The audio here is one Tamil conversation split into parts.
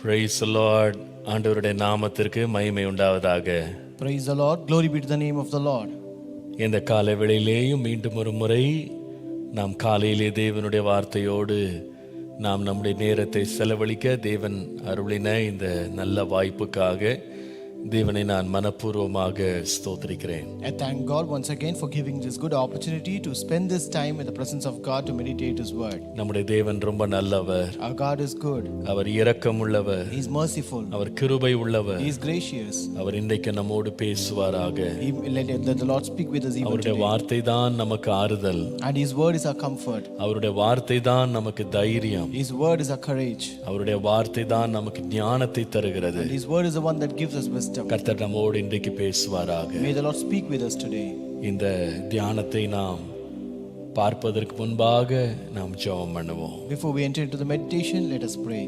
Praise the Lord. ஆண்டவருடைய நாமத்திற்கு மகிமை உண்டாவதாக. Praise the Lord. Glory be to the name of the Lord. இந்த காலை வேளையிலேயும் மீண்டும் ஒரு முறை நாம் காலையிலே தேவனுடைய வார்த்தையோடு நாம் நம்முடைய நேரத்தை செலவழிக்க தேவன் அருளின இந்த நல்ல வாய்ப்புக்காக தேவனை நான் மனப்பூர்வமாக ஸ்தோத்திரிக்கிறேன். I thank God once again for giving this good opportunity to spend this time in the presence of God to meditate His word. நம்முடைய தேவன் ரொம்ப நல்லவர். Our God is good. Our இரக்கமுள்ளவர். He is merciful. அவர் கிருபை உள்ளவர். He is gracious. அவர் இன்றைக்கு நம்மோடு பேசுவாராக. Let the Lord speak with us even அவருடைய today. வார்த்தை தான் நமக்கு ஆறுதல். And His word is our comfort. அவருடைய வார்த்தை தான் நமக்கு தைரியம். His word is our courage. அவருடைய வார்த்தை தான் நமக்கு ஞானத்தை தருகிறது. And His word is the one that gives us wisdom. கர்த்தர் நம்மோடு இன்றைக்கு பேசுவாராக. May the Lord speak with us today. இந்த தியானத்தை நாம் பார்ப்பதற்கு முன்பாக நாம் ஜெபம் பண்ணுவோம். Before we enter into the meditation, let us pray.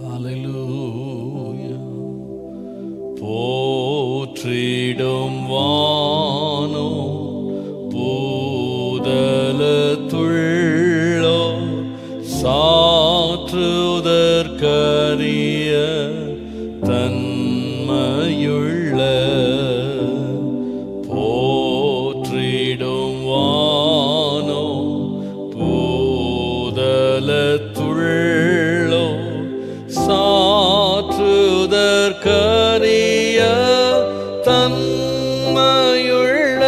ஹல்லேலூயா. போற்றிடும் வானோ பூதலத்துள்ளோ சாற்றுதற்கரிய தன்மையுள்ள போற்றிடும் வானோ பூதலத்துள்ளோ சாற்றுதற்கரிய தன்மையுள்ள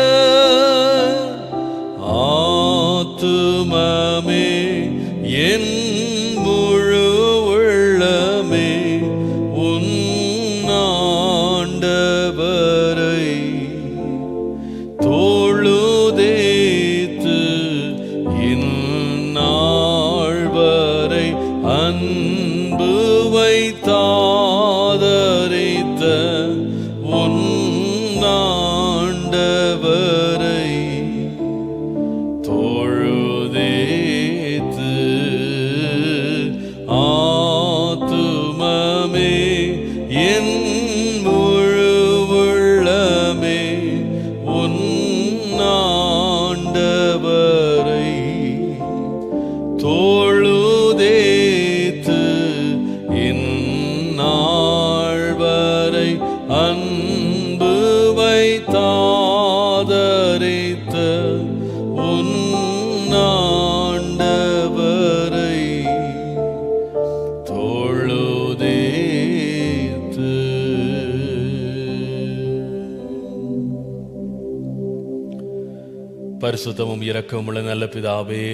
ஆத்துமமே என் முழு உள்ளமே உன் ஆண்டவரை தொழுதேத்து இந்நாள் வரை அன்பு வைத்தாதரித்த உன் ஆண்டவரை தொழுதேத்து ஆத்துமமே என் முழு உள்ளமே உன் ஆண்டவரை தொழுதேத்து இந்நாள் வரை அன்பு வைத்தாதரித்த உன் ஆண்டவரை தொழுதேத்து. பரிசுத்தமும் இரக்கமுள்ள நல்ல பிதாவே,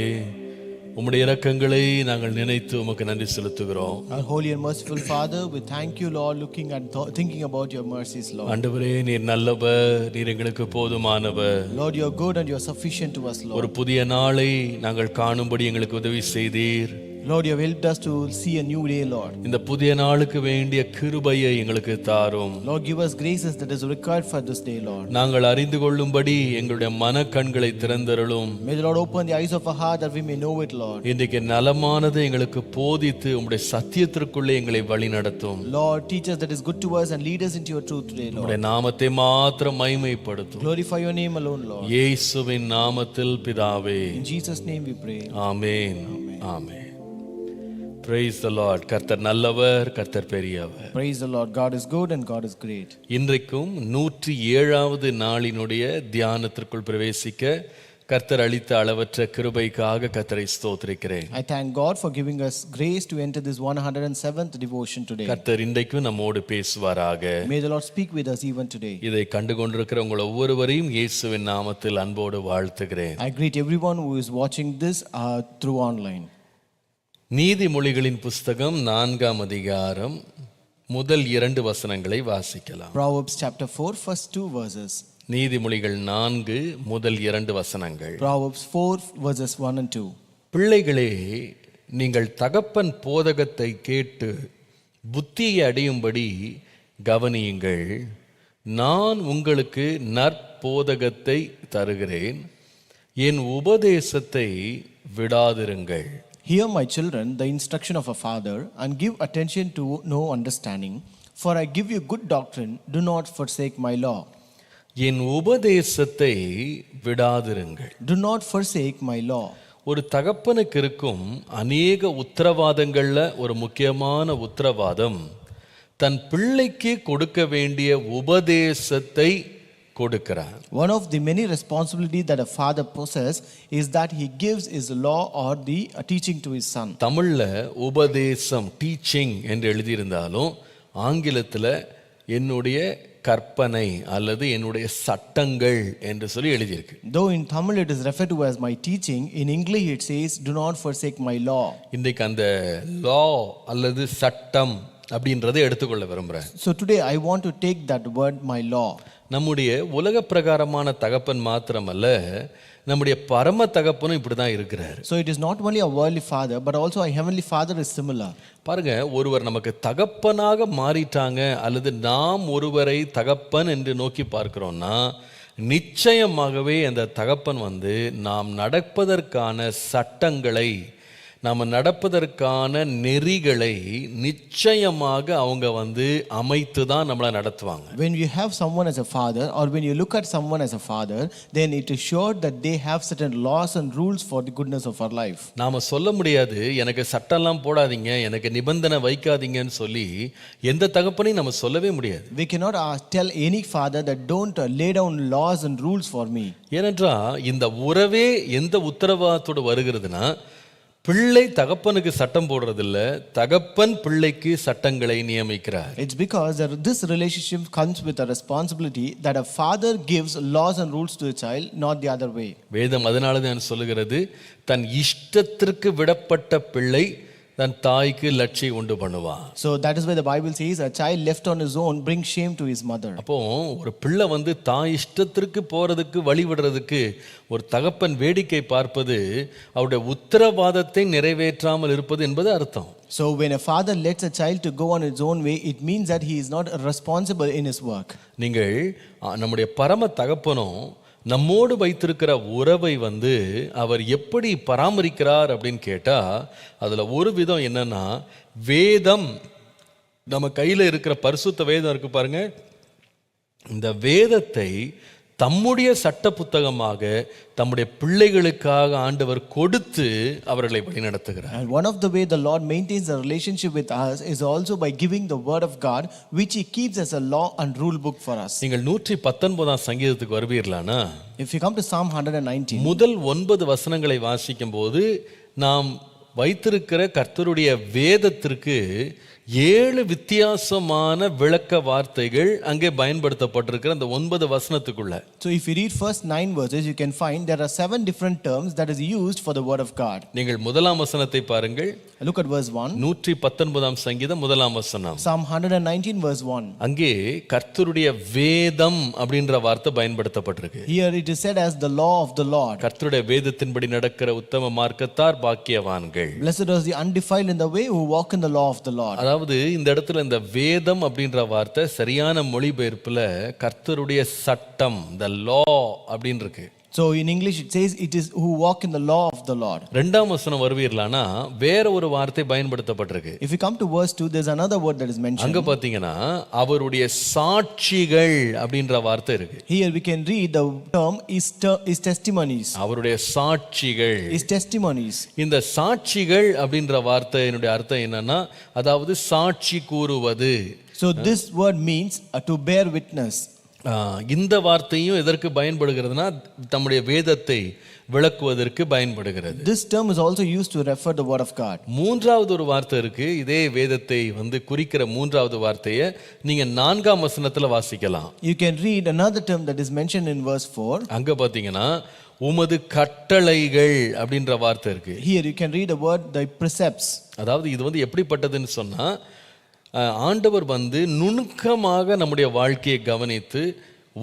உம்முடைய இரக்கங்களை நாங்கள் நினைத்து உமக்கு நன்றி செலுத்துகிறோம். Our holy and merciful Father, we thank you, Lord, looking and thinking about your mercies, Lord. ஆண்டவரே, நீர் நல்லவர், நீர் எங்களுக்கு போதுமானவர். Lord, you are good and you are sufficient to us, ஒரு Lord. புதிய நாளை நாங்கள் காணும்படி எங்களுக்கு உதவி செய்தீர். Lord, you have helped us to see a new day, Lord. இந்த புதிய நாளுக்கு வேண்டிய கிருபையை எங்களுக்கு தாரும். Lord, give us graces that is required for this day, Lord. நாங்கள் அறிந்து கொள்ளும்படி எங்களுடைய மனக்கண்களை திறந்தருளும். May the Lord open the eyes of our heart that we may know it, Lord. இன்றைக்கு நலமானதை எங்களுக்கு போதித்து உம்முடைய சத்தியத்திற்குள்ளே எங்களை வழி நடத்தும். Lord, teach us that is good to us and lead us into your truth today, Lord. உம்முடைய நாமத்தை மாத்திரம் மகிமைப்படுத்தும். Glorify your name alone, Lord. இயேசுவின் நாமத்தில் பிதாவே. In Jesus' name we pray. Amen. Amen. Praise the Lord. கர்த்தர் நல்லவர், கர்த்தர் பெரியவர். Praise the Lord. God is good and God is great. இன்றைக்கும் 107வது நாளினுடைய தியானத்திற்குள் பிரவேசிக்க கர்த்தர் அளித்த அளவற்ற கிருபைக்காக கர்த்தரை ஸ்தோத்திரிக்கிறேன். I thank God for giving us grace to enter this 107th devotion today. கர்த்தர் இன்றைக்கும் நம்மோடு பேசுவாராக. May the Lord speak with us even today. இதை கண்டு கொண்டிருக்கிற உங்கள் ஒவ்வொருவரையும் இயேசுவின் நாமத்தில் அன்போடு வாழ்த்துகிறேன். I greet everyone who is watching this through online. நீதிமொழிகளின் புஸ்தகம் 4ஆம் அதிகாரம் முதல் 2 வசனங்களை வாசிக்கலாம். Proverbs chapter 4 first 2 verses. நீதிமொழிகள் 4 முதல் 2 வசனங்கள். Proverbs 4 verses 1 and 2. பிள்ளைகளே, நீங்கள் தகப்பன் போதகத்தை கேட்டு புத்தியை அடையும்படி கவனியுங்கள். நான் உங்களுக்கு நற்போதகத்தை தருகிறேன், என் உபதேசத்தை விடாதிருங்கள். Hear, my children, the instruction of a father, and give attention to no understanding, for I give you good doctrine. Do not forsake my law. என் உபதேசத்தை விடாதிருங்கள். Do not forsake my law. ஒரு தகப்பனுக்கு இருக்கும் அநேக உத்தரவாதங்கள்ல ஒரு முக்கியமான உத்தரவாதம், தன் பிள்ளைக்கு கொடுக்க வேண்டிய உபதேசத்தை கொடுக்கிறார். One of the many responsibilities that a father possesses is that he gives his law or the teaching to his son. தமிழ்ல உபதேசம் டீச்சிங் என்று எழுதியிருந்தாலும் ஆங்கிலத்தில் என்னுடைய கற்பனை அல்லது என்னுடைய சட்டங்கள் என்று சொல்லி எழுதியிருக்கு. Though in Tamil it is referred to as my teaching, in English it says, do not forsake my law. இன்றைக்கு அந்த லா அல்லது சட்டம் அப்படின்றதை எடுத்துக்கொள்ள விரும்புகிறேன். So today I want to take that word, my law. நம்முடைய உலக பிரகாரமான தகப்பன் மாத்திரமல்ல, நம்முடைய பரம தகப்பனும் இப்படி தான் இருக்கிறார். So it is not only a worldly father, but also a heavenly father is similar. பாருங்க, ஒருவர் நமக்கு தகப்பனாக மாறிட்டாங்க அல்லது நாம் ஒருவரை தகப்பன் என்று நோக்கி பார்க்கிறோம்னா நிச்சயமாகவே அந்த தகப்பன் நாம் நடப்பதற்கான சட்டங்களை, நாம் நடப்பதற்கான நெறிகளை நிச்சயமாக அவங்க அமைத்து தான் நம்மளை நடத்துவாங்க. When you have someone as a father, or when you look at someone as a father, then it is sure that they have certain laws and rules for the goodness of our life. நாம சொல்ல முடியாது, எனக்கு சட்டம்லாம் போடாதீங்க, எனக்கு நிபந்தனை வைக்காதீங்கன்னு சொல்லி எந்த தகப்பனையும் நம்ம சொல்லவே முடியாது. We cannot tell any father that don't lay down laws and rules for me. ஏனென்றால் இந்த உறவே எந்த உத்தரவாதத்தோடு வருகிறதுனா, பிள்ளை தகப்பனுக்கு சட்டம் போடுறதில்ல, தகப்பன் பிள்ளைக்கு சட்டங்களை நியமிக்கிறார். It's because this relationship comes with a responsibility that a father gives laws and rules to a child, not the other way. வேதம் அதனால தான் சொல்லுகிறது, தன் இஷ்டத்திற்கு விடப்பட்ட பிள்ளை தன் தாய்க்கு லட்சியை உண்டு பண்ணுவான். So that is why the Bible says a child left on his own brings shame to his mother. அப்போ ஒரு பிள்ளை தாய் இஷ்டத்திற்கு போறதுக்கு வழிவிடுறதுக்கு ஒரு தகப்பன் வேடிக்கை பார்ப்பது அவருடைய உத்தரவாதத்தை நிறைவேற்றாமல் இருப்பது என்பது அர்த்தம். So when a father lets a child to go on its own way, it means that he is not responsible in his work. நீங்கள் நம்முடைய பரம தகப்பனும் நம்மோடு வைத்திருக்கிற உறவை அவர் எப்படி பராமரிக்கிறார் அப்படின்னு கேட்டா, அதுல ஒரு விதம் என்னன்னா, வேதம், நம்ம கையில இருக்கிற பரிசுத்த வேதம் இருக்கு பாருங்க, இந்த வேதத்தை தம்முடைய சட்ட புத்தகமாக தம்முடைய பிள்ளைகளுக்காக ஆண்டவர் கொடுத்து அவர்களை வழிநடத்துகிறார். And one of the way the Lord maintains a relationship with us is also by giving the word of God, which he keeps as a law and rule book for us. நீங்கள் 119 சங்கீதத்துக்கு வருவீர்களானா, if you come to Psalm 119, முதல் 9 வசனங்களை வாசிக்கும் போது நாம் வைத்திருக்கிற கர்த்தருடைய வேதத்திற்கு 7 வித்தியாசமான விளக்க வார்த்தைகள் அங்கே பயன்படுத்தப்பட்டிருக்கிற அந்த 9 வசனத்துக்குள்ள. So if you read first 9 verses, you can find there are 7 different terms that is used for the word of God. நீங்கள் முதலாம் வசனத்தை பாருங்கள். Look at verse 1. 119 சங்கீதம் முதலாம் வசனம். Psalm 119 verse 1. அங்கே கர்த்தருடைய வேதம் அப்படின்ற வார்த்தை பயன்படுத்தப்பட்டிருக்கு. Here it is said as the law of the Lord. கர்த்தருடைய வேதத்தின்படி நடக்கிற உத்தம மார்க்கத்தார் பாக்கியவான்கள். Blessed are the undefiled in the way who walk in the law of the Lord. அதாவது இந்த இடத்துல இந்த வேதம் அப்படின்ற வார்த்தை சரியான மொழிபெயர்ப்புல கர்த்தருடைய சட்டம், the law அப்படின்னு இருக்கு. So in English it says it is who walk in the law of the Lord. இரண்டாம் வசனம் வருவீர்களானா வேற ஒரு வார்த்தை பயன்படுத்தப்பட்டிருக்கு. If you come to verse 2, there's another word that is mentioned. அங்க பாத்தீங்கன்னா அவருடைய சாட்சிகள் அப்படின்ற வார்த்தை இருக்கு. Here we can read the term is testimonies. அவருடைய சாட்சிகள், is testimonies. இந்த சாட்சிகள் அப்படின்ற வார்த்தையினுடைய அர்த்தம் என்னன்னா, அதாவது சாட்சி கூறுவது. So this word means to bear witness. இந்த வார்த்தையும் எதற்கு பயன்படுகிறதுனா, தம்முடைய வேதத்தை விளக்குவதற்கு பயன்படுகிறது. This term is also used to refer the word of God. மூன்றாவது ஒரு வார்த்தை இருக்கு. இதே வேதத்தை குறிக்கிற மூன்றாவது வார்த்தையை நீங்க 4ஆம் வசனத்துல வாசிக்கலாம். You can read another term that is mentioned in verse 4. அங்க பாத்தீங்கன்னா உமது கட்டளைகள் அப்படின்ற வார்த்தை இருக்கு. Here you can read the word the precepts. அதாவது இது எப்படிப்பட்டதுன்னு சொன்னா, ஆண்டவர் நுணுக்கமாக நம்முடைய வாழ்க்கையை கவனித்து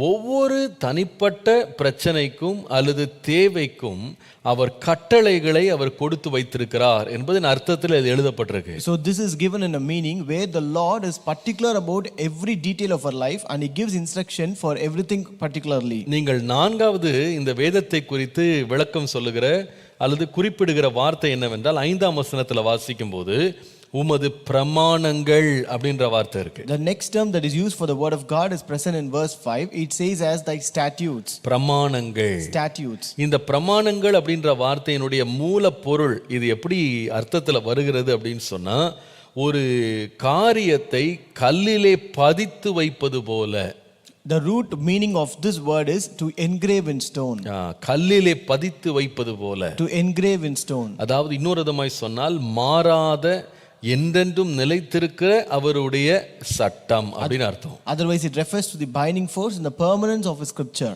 ஒவ்வொரு தனிப்பட்ட பிரச்சனைக்கும் அல்லது தேவைக்கும் அவர் கட்டளைகளை அவர் கொடுத்து வைத்திருக்கிறார் என்பதன் அர்த்தத்தில் இது எழுதப்பட்டிருக்கு. So this is given in a meaning where the Lord is particular about every detail of our life and he gives instruction for everything particularly. நீங்கள் 4வது இந்த வேதத்தை குறித்து விளக்கம் சொல்லுகிற அல்லது குறிப்பிடுகிற வார்த்தை என்னவென்றால், 5ஆம் வசனத்தில் வாசிக்கும் போது உமது பிரமாணங்கள் அப்படின்ற வார்த்தை இருக்கு. The next term that is used for the word of God is present in verse 5. It says as thy statutes. பிரமாணங்கள். Statutes. இந்த பிரமாணங்கள் அப்படின்ற வார்த்தையினுடைய மூல பொருள் இது எப்படி அர்த்தத்தில் வருகிறது அப்படின்னு சொன்னா, ஒரு காரியத்தை கல்லிலே பதித்து வைப்பது போல. The root meaning of this word is to engrave in stone. கல்லிலே பதித்து வைப்பது போல. To engrave in stone. அதாவது இன்னொரு விதமாய் சொன்னால் மாறாத என்றென்றும் நிலைத்திருக்கிற அவருடைய சட்டம் அப்படின்னு அர்த்தம். Otherwise it refers to the binding force and the permanence of his scripture.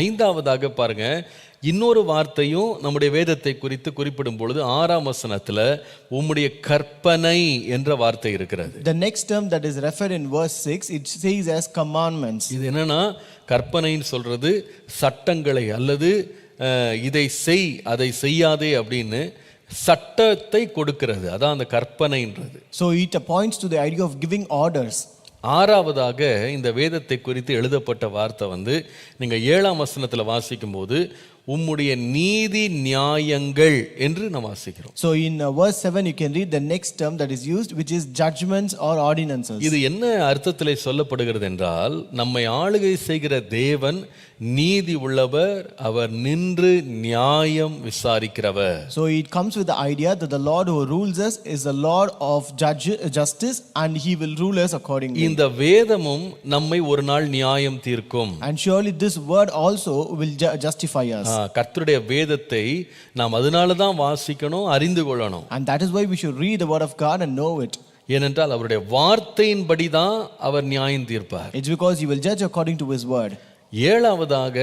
ஐந்தாவதாக பாருங்க, இன்னொரு வார்த்தையும் நம்முடைய வேதத்தை குறித்து குறிப்பிடும் பொழுது 6ஆம் வசனத்துல உம்முடைய கற்பனை என்ற வார்த்தை இருக்கிறது. The next term that is referred in verse 6, it says as commandments. இது என்னன்னா, கற்பனைன்னு சொல்றது சட்டங்களை அல்லது இதை செய் அதை செய்யாதே அப்படின்னு சட்டத்தை கொடுக்கிறது. அதான் அந்த கற்பனைன்றது. So it points to the idea of giving orders. ஆறாவதாக இந்த வேதத்தை குறித்து எழுதப்பட்ட வார்த்தை நீங்க 7ஆம் வசனத்துல வாசிக்கும் போது உம்முடைய நீதி நியாயங்கள் என்று நாம் வாசிக்கிறோம். So in verse 7 you can read the next term that is used, which is judgments or ordinances. இது என்ன அர்த்தத்திலே சொல்லப்படுகிறது என்றால், நம்மை ஆளுகை செய்கிற தேவன் நீதி உள்ளவர், அவர் நின்று நியாயம் விசாரிக்கிறவர். So it comes with the idea that the Lord who rules us is the Lord of justice and he will rule us accordingly. இந்த வேதமும் நம்மை ஒரு நாள் நியாயம் தீர்க்கும். And surely this word also will justify us. கர்த்தருடைய வேதத்தை நாம் அதனால தான் வாசிக்கணும், அறிந்து கொள்ளணும். And that is why we should read the word of God and know it. ஏனென்றால் அவருடைய வார்த்தையின்படி தான் அவர் நியாயம் தீர்ப்பார். It's because he will judge according to his word. ஏழாவதாக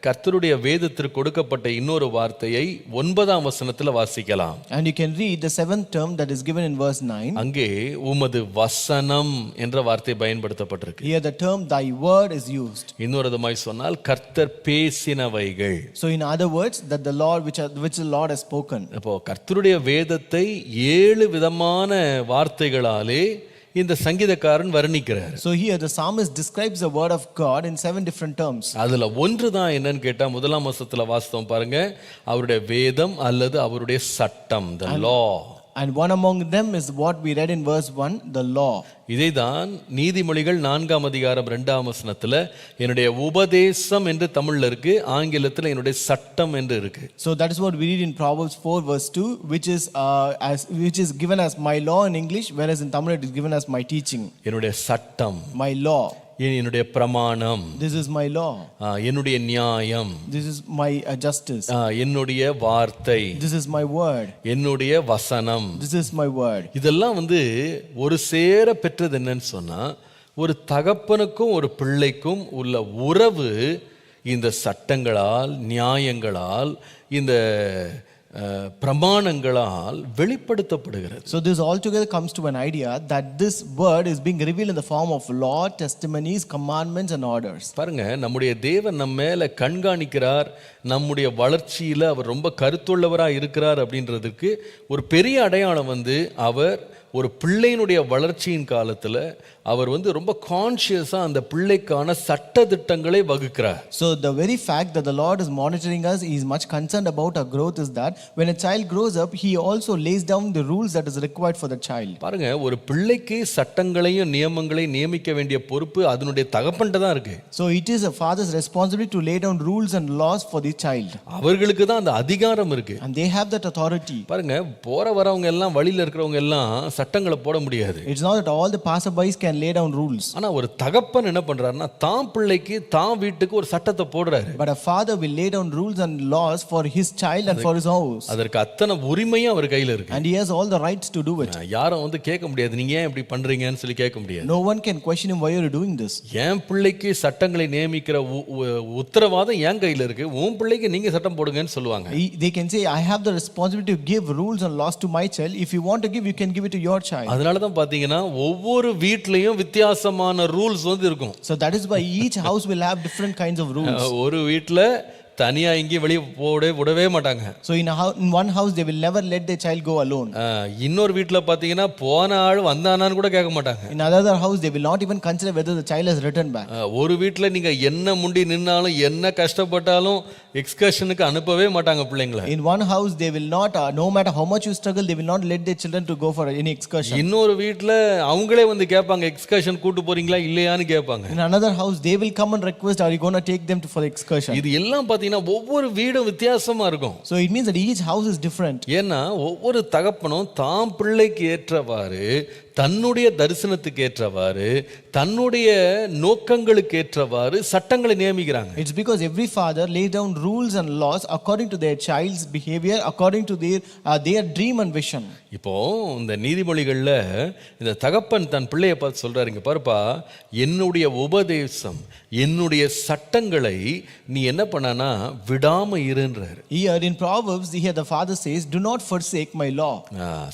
கர்த்தருடைய வேதத்திற்கு கொடுக்கப்பட்ட இன்னொரு வார்த்தையை 9ஆம் வசனத்துல வாசிக்கலாம். And you can read the 7th term that is given in verse 9. அங்கே உமது வசனம் என்ற வார்த்தை பயன்படுத்தப்பட்டிருக்கு. Here the term thy word is used. இன்னொரு விதமாய் சொன்னால் கர்த்தர் பேசினவைகள். So in other words, that the Lord which the Lord has spoken. அப்போ கர்த்தருடைய வேதத்தை 7 விதமான வார்த்தைகளாலே இந்த சங்கீதக்காரன் வர்ணிக்கிறார். So here the psalmist describes the word of God in 7 different terms. அதுல ஒன்று தான் என்னன்னு கேட்டா, 1ஆம் வசனத்துல வாசித்தோம் பாருங்க, அவருடைய வேதம் அல்லது அவருடைய சட்டம், the law. And one among them is what we read in verse 1, the law. இதைதான் நீதிமொழிகள் 4ஆம் அதிகாரம் 2ஆம் வசனத்துல என்னுடைய உபதேசம் என்று தமிழ்ல இருக்கு, ஆங்கிலத்துல என்னுடைய சட்டம் என்று இருக்கு. So that is what we read in Proverbs 4 verse 2, which is given as my law in English, whereas in Tamil it is given as my teaching. என்னுடைய சட்டம், My law. என்னுடைய பிரமாணம், This is my law. என்னுடைய நியாயம், This is my justice. என்னுடைய வார்த்தை, This is my word. என்னுடைய வசனம். This is my word. இதெல்லாம் ஒரு சேர பெற்றது என்னன்னு சொன்னா, ஒரு தகப்பனுக்கும் ஒரு பிள்ளைக்கும் உள்ள உறவு இந்த சட்டங்களால், நியாயங்களால், இந்த பிரமாணங்களால் வெளிப்படுத்தப்படுகிறது. So this altogether comes to an idea that this word is being revealed in the form of law, testimonies, commandments and orders. பாருங்க, நம்முடைய தேவன் நம்ம மேல கண்காணிக்கிறார், நம்முடைய வளர்ச்சியில அவர் ரொம்ப கருத்துள்ளவராக இருக்கிறார் அப்படின்றதுக்கு ஒரு பெரிய அடையாளம் அவர் ஒரு பிள்ளையினுடைய வளர்ச்சியின் காலத்துல அவர் ரொம்ப கான்ஷியஸா அந்த பிள்ளைக்கான சட்ட திட்டங்களை வகுக்கிறார். So the very fact that the Lord is monitoring us, he is much concerned about our growth, is that when a child grows up, he also lays down the rules that is required for the child. பாருங்க, ஒரு பிள்ளைக்கு சட்டங்களையும் நியமங்களையும் நியமிக்க வேண்டிய பொறுப்பு அதனுடைய தகப்பன்ட்ட தான் இருக்கு. So it is a father's responsibility to lay down rules and laws for the child. அவர்களுக்கு தான் அந்த அதிகாரம் இருக்கு. And they have that authority. பாருங்க, போற வரவங்க எல்லாம், வழியில இருக்கிறவங்க எல்லாம் சட்டங்களை போட முடியாது. It's not that all the passerbys can lay down rules. ஆனா ஒரு தகப்பன் என்ன பண்றாருன்னா, தான் பிள்ளைக்கு தான் வீட்டுக்கு ஒரு சட்டத்தை போடுறாரு. But a father will lay down rules and laws for his child and for his house. அதற்கு அத்தனை உரிமையும் அவர் கையில இருக்கு. And he has all the rights to do it. யாரும் கேட்க முடியாது, நீங்க ஏன் இப்படி பண்றீங்கன்னு சொல்லி கேட்க முடியாது. No one can question him, why are you doing this? என் பிள்ளைக்கு சட்டங்களை நியமிக்கிற உத்தரவாதம் என் கையில இருக்கு, உன் பிள்ளைக்கு நீங்க சட்டம் போடுங்கன்னு சொல்லுவாங்க. They can say, I have the responsibility to give rules and laws to my child. If you want to give, you can give it to your child. அதனால தான் பாத்தீங்கன்னா ஒவ்வொரு வீட்லயும் வித்தியாசமான ரூல்ஸ் இருக்கும். So that is why each house will have different kinds of rules. ஒரு வீட்ல தனியா எங்கேயும் வெளியே விடவே மாட்டாங்க. So in one house they will never let their child go alone. இன்னொரு வீட்ல பாத்தீங்கன்னா போன ஆள் வந்தானான்னு கூட கேட்க மாட்டாங்க. In another house they will not even consider whether the child has returned back. ஒரு வீட்ல நீங்க என்ன முண்டி நின்னாலும் என்ன கஷ்டப்பட்டாலும் எக்ஸ்கர்ஷனுக்கு அனுப்பவே மாட்டாங்க பிள்ளைங்களை. In one house they will not, no matter how much you struggle, they will not let their children to go for any excursion. இன்னொரு வீட்ல அவங்களே கேட்பாங்க, எக்ஸ்கர்ஷன் கூட்டி போறீங்களா இல்லையான்னு கேட்பாங்க. In another house they will come and request, are you going to take them for the excursion? இது எல்லாம் ஒவ்வொரு வீடும் வித்தியாசமா இருக்கும். So it means that each house is different. ஏன்னா ஒவ்வொரு தகப்பனும் தாம் பிள்ளைக்கு ஏற்றவாறு தன்னுடைய தரிசனத்துக்கு ஏற்றவாறு தன்னுடைய நோக்கங்களுக்கு ஏற்றவாறு சட்டங்களை நியமிக்கிறாங்க. It's because every father lays down rules and laws according to their child's behavior, according to their dream and vision. இப்போ இந்த நீதிமொழிகள்ல இந்த தகப்பன் தன் பிள்ளையை பார்த்து சொல்றாரு, இங்க பாருப்பா, என்னுடைய உபதேசம் என்னுடைய சட்டங்களை நீ என்ன பண்ணனா விடாம இருன்றாரு. Here in Proverbs, here the father says, do not forsake my law.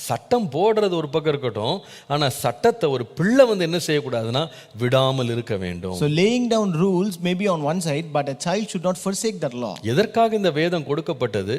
சட்டம் போடுறது ஒரு பக்கம் இருக்கட்டும், ஆனா சட்டத்தை ஒரு பிள்ளை என்ன செய்யக்கூடாதுன்னா விடாமல் இருக்க வேண்டும். So laying down rules may be on one side, but a child should not forsake that law. எதற்காக இந்த வேதம் கொடுக்கப்பட்டது?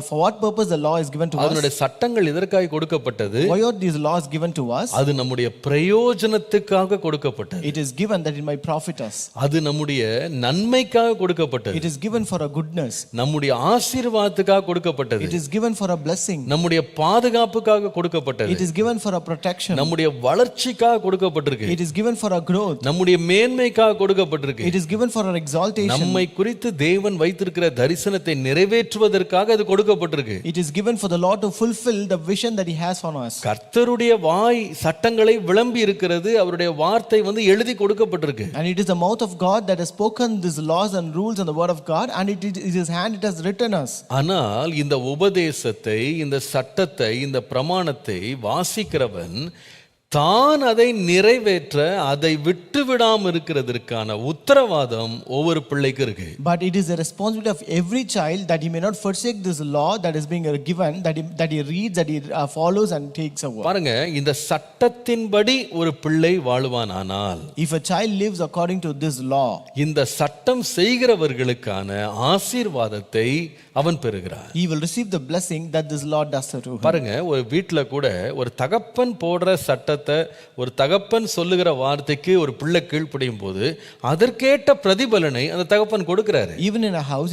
For what purpose the law is given to us? அதனுடைய சட்டங்கள் எதற்காக கொடுக்கப்பட்டது? Why are these laws given to us? அது நம்முடைய பிரயோஜனத்துக்காக கொடுக்கப்பட்டது. It is given that it might profit us. அது நம்முடைய நன்மைக்காக கொடுக்கப்பட்டது. It is given for a goodness. நம்முடைய ஆசீர்வாதத்துக்காக கொடுக்கப்பட்டது. It is given for a blessing. நம்முடைய பாதுகாப்புக்காக கொடுக்கப்பட்டது. It is given for a protection. நம்முடைய வளர்ச்சிக்காக கொடுக்கப்பட்டிருக்கு. It is given for a growth. நம்முடைய மேன்மைக்காக கொடுக்கப்பட்டிருக்கு. It is given for our exaltation. நம்மை குறித்து தேவன் வைத்திருக்கிற தரிசனத்தை நிறைவேற்றுவதற்காக அது கொடுக்கப்பட்டிருக்கு. It is given for the Lord to fulfill the vision that he has for us. கர்த்தருடைய வாய் சட்டங்களை விளம்பி இருக்கிறது, அவருடைய வார்த்தை எழுதி கொடுக்கப்பட்டிருக்கு. And it is the mouth of God that has spoken these laws and rules and the word of God, and it is his hand, it has written us. ஆனால் இந்த உபதேசத்தை, இந்த சட்டத்தை, இந்த பிரமாணத்தை வாசிக்கிறவன் தான் அதை நிறைவேற்ற, அதை விட்டு விடாம இருக்கிறதற்கான உத்தரவாதம் ஒவ்வொரு பிள்ளைக்கு இருக்கு. But it is the responsibility of every child that he may not forsake this law that is being given, that he reads, that he follows and takes over. பாருங்க, இந்த சட்டத்தின்படி ஒரு பிள்ளை வாழுவானானால், if a child lives according to this law, இந்த சட்டம் செய்கிறவர்களுக்கான ஆசீர்வாதத்தை அவன் பெறுகிறார். he will receive the blessing that this law does to him. பாருங்க, ஒரு வீட்ல கூட ஒரு தகப்பன் போடுற சட்டத்தை, ஒரு தகப்பன் சொல்லுகிற வார்த்தைக்கு ஒரு பிள்ளை கீழ்ப்படியும் போது அதற்கேற்ற பிரதிபலனை அந்த தகப்பன் கொடுக்கிறாரு. Even in a house,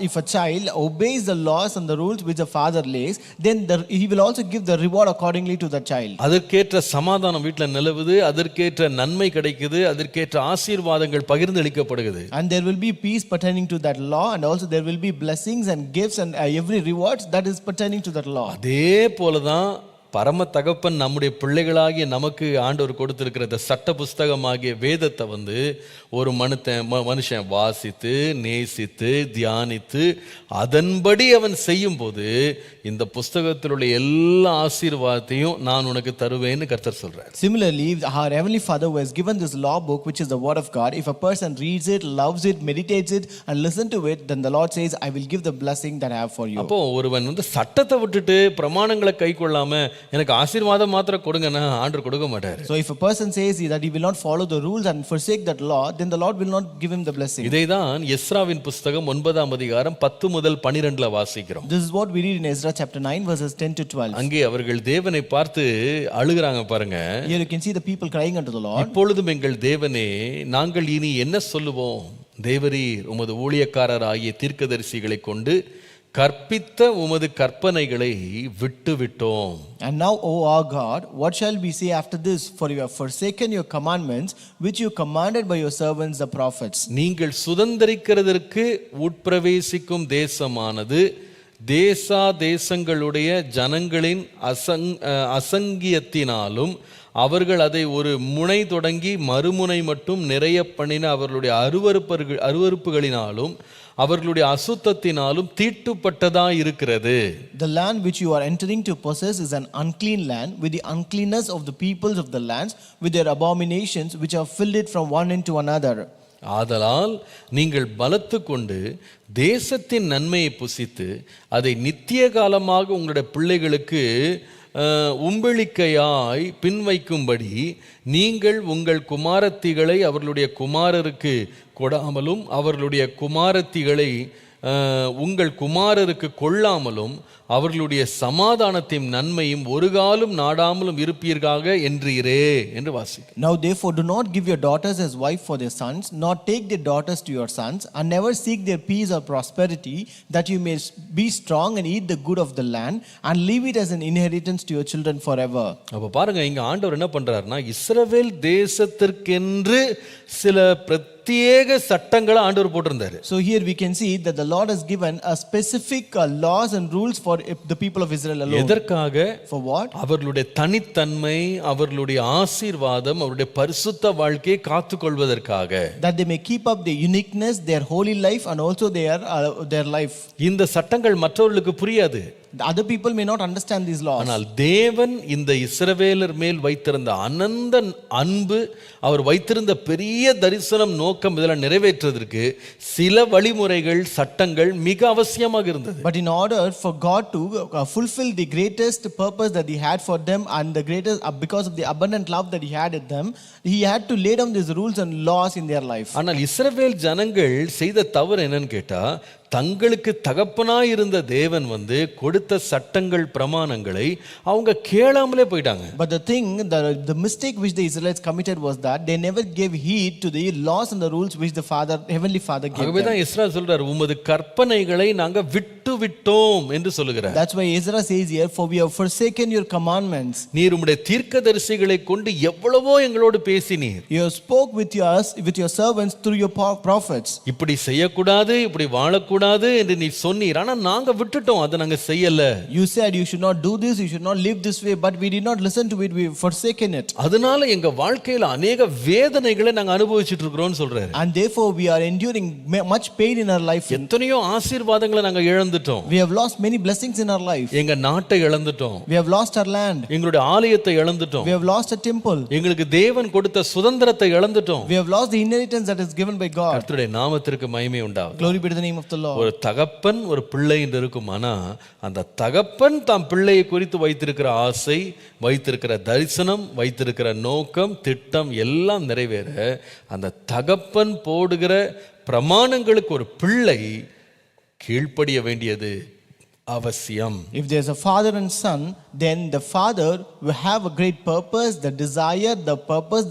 if a child obeys the laws and the rules which the father lays, then he will also give the reward accordingly to the child. அதற்கேற்ற சமாதானம் வீட்ல நிலவுது, அதற்கேற்ற நன்மை கிடைக்குது, அதற்கேற்ற ஆசீர்வாதங்கள் பகிர்ந்தளிக்கப்படுகிறது. And there will be peace pertaining to that law, and also there will be blessings and gifts and every rewards that is pertaining to that law. அதே போலதான் பரம தகப்பன் நம்முடைய பிள்ளைகளாகிய நமக்கு ஆண்டவர் கொடுத்திருக்கிற இந்த சட்ட புஸ்தகமாகிய வேதத்தை ஒரு மனுஷன் வாசித்து நேசித்து தியானித்து அதன்படி அவன் செய்யும் போது இந்த புஸ்தகத்தில் உள்ள எல்லா ஆசீர்வாதத்தையும் நான் உனக்கு தருவேன்னு கர்த்தர் சொல்றார். Similarly, our heavenly Father who has given this law book, which is the word of God, if a person reads it, loves it, meditates it and listen to it, then the Lord says, I will give the blessing that I have for you. அப்போ ஒருவன் சட்டத்தை விட்டுட்டு பிரமாணங்களை கைக்கொள்ளாம எனக்கு ஆசீர்வாதம் மாத்திரம் கொடுங்கன்னா ஆண்டவர் கொடுக்க மாட்டார். So if a person says that he will not follow the rules and forsake that law, then the Lord will not give him the blessing. இதைதான் எஸ்ராவின் புத்தகம் 9ஆம் அதிகாரம் 10 முதல் 12 வாசிக்கிறோம். This is what we read in Ezra chapter 9 verses 10 to 12. அங்கே அவர்கள் தேவனை பார்த்து அழுகிறாங்க பாருங்க. Here you can see the people crying unto the Lord. இப்பொழுதும் எங்கள் தேவனே, நாங்கள் இனி என்ன சொல்லுவோம்? தேவரீர் உமது ஊழியக்காரராகிய தீர்க்கதரிசிகளை கொண்டு கற்பித்த உமது கற்பனைகளை விட்டுவிட்டோம். And now, O our God, what shall we say after this? For you have forsaken your commandments, which you commanded by your servants the prophets. நீங்கள் சுதந்தரிக்கிறதற்கு உட்பிரவேசிக்கும் தேசமானது தேசங்களுடைய ஜனங்களின் அசங்கியத்தினாலும் அவர்கள் அதை ஒரு முனை தொடங்கி மறுமுனை மட்டும் நிறைய பண்ணின அவர்களுடைய அருவருப்புகளினாலும் அவர்களுடைய அசுத்தத்தினாலும் தீட்டுப்பட்டதா இருக்கிறது. The land which you are entering to possess is an unclean land, with the uncleanness of the peoples of the lands, with their abominations which have filled it from one end to another. ஆதலால் நீங்கள் பலத்து கொண்டு தேசத்தின் நன்மையை புசித்து அதை நித்திய காலமாக உங்களுடைய பிள்ளைகளுக்கு உம்பளிக்கையாய் பின்வைக்கும்படி நீங்கள் உங்கள் குமாரத்திகளை அவர்களுடைய குமாரருக்கு கொடாமலும் அவர்களுடைய குமாரத்திகளை உங்கள் குமாரருக்கு கொள்ளாமலும் அவர்களுடைய சமாதானத்தையும் நன்மையும் ஒரு காலம் நாடாமலும் இருப்பீர்களாக என்றீரே என்று வாசிக்கிறோம். Now therefore do not give your daughters as wife for their sons, nor take their daughters to your sons, and never seek their peace or prosperity, that you may be strong and eat the good of the land, and leave it as an inheritance to your children forever. அப்ப பாருங்க, இங்க ஆண்டவர் என்ன பண்றாருன்னா, இஸ்ரவேல் தேசத்திற்கென்று சில பிரத்யேக சட்டங்களை ஆண்டவர் போட்டிருந்தாரு. So here we can see that the Lord has given a specific laws and rules for the people of Israel alone. எதற்காக? For what? அவர்களுடைய தனித்தன்மை, அவர்களுடைய ஆசீர்வாதம், அவருடைய பரிசுத்த வாழ்க்கையை காத்துக்கொள்வதற்காக. That they may keep up their uniqueness, their holy life, and also their life. இந்த சட்டங்கள் மற்றவர்களுக்கு புரியாது. The other people may not understand these laws. ஆனால் தேவன் இந்த இஸ்ரவேலர் மேல் வைத்திருந்த அனந்த அன்பு, அவர் வைத்திருந்த பெரிய தரிசனம், நோக்கம் இதெல்லாம் நிறைவேற்றுவதற்கு சில வழிமுறைகள், சட்டங்கள் மிக அவசியமாக இருந்தது. But in order for God to fulfill the greatest purpose that he had for them, and the greatest because of the abundant love that he had in them, he had to lay down these rules and laws in their life. ஆனால் இஸ்ரவேல் ஜனங்கள் செய்த தவறு என்னன்னு கேட்டா, தங்களுக்கு தகப்பனாய் இருந்த தேவன் கொடுத்த சட்டங்கள், பிரமாணங்களை அவங்க கேளாமலே போயிட்டாங்க. But the mistake which the Israelites committed was that they never gave heed to the laws and the rules which the Heavenly Father gave them. ஆகவேதான் இஸ்ரவேல் சொல்றார், உமது கற்பனைகளை நாங்க விட்டு விட்டோம் என்று சொல்லுகிறார். That's why Ezra says here, for we have forsaken your commandments. நீர் உம்முடைய தீர்க்கதரிசிகளை கொண்டு எவ்வளவோ எங்களோடு பேசினீர். You have spoke with your servants through your prophets. இப்படி செய்யக்கூடாது, இப்படி வாழக்கூடாது என்று நீ சொன்னீர், ஆனா நாங்க விட்டுட்டோம், அதை நாங்க செய்யல. You said you should not do this, you should not live this way, but we did not listen to it, we forsaken it. அதனால எங்க வாழ்க்கையில अनेक வேதனைகளை நாங்க அனுபவிச்சிட்டு இருக்கோம்னு சொல்றாரு. And therefore we are enduring much pain in our life. எத்தனையோ ஆசீர்வாதங்களை நாங்க இழந்துட்டோம். We have lost many blessings in our life. எங்க நாட்டை இழந்துட்டோம். We have lost our land. எங்களுடைய ஆலயத்தை இழந்துட்டோம். We have lost a temple. எங்களுக்கு தேவன் கொடுத்த சுதந்திரத்தை இழந்துட்டோம். We have lost the inheritance that is given by God. கர்த்தருடைய நாமத்திற்கு மகிமை உண்டாவதாக. Glory be to the name of the Lord. ஒரு தகப்பன் ஒரு பிள்ளை என்று இருக்குமானா, அந்த தகப்பன் தாம் பிள்ளையை குறித்து வைத்திருக்கிற ஆசை, வைத்திருக்கிற தரிசனம், வைத்திருக்கிற நோக்கம், திட்டம் எல்லாம் நிறைவேற அந்த தகப்பன் போடுகிற பிரமாணங்களுக்கு ஒரு பிள்ளை கீழ்ப்படிய வேண்டியது அவசியம். If there's a father and son, then the father will have a great purpose, the desire, the purpose,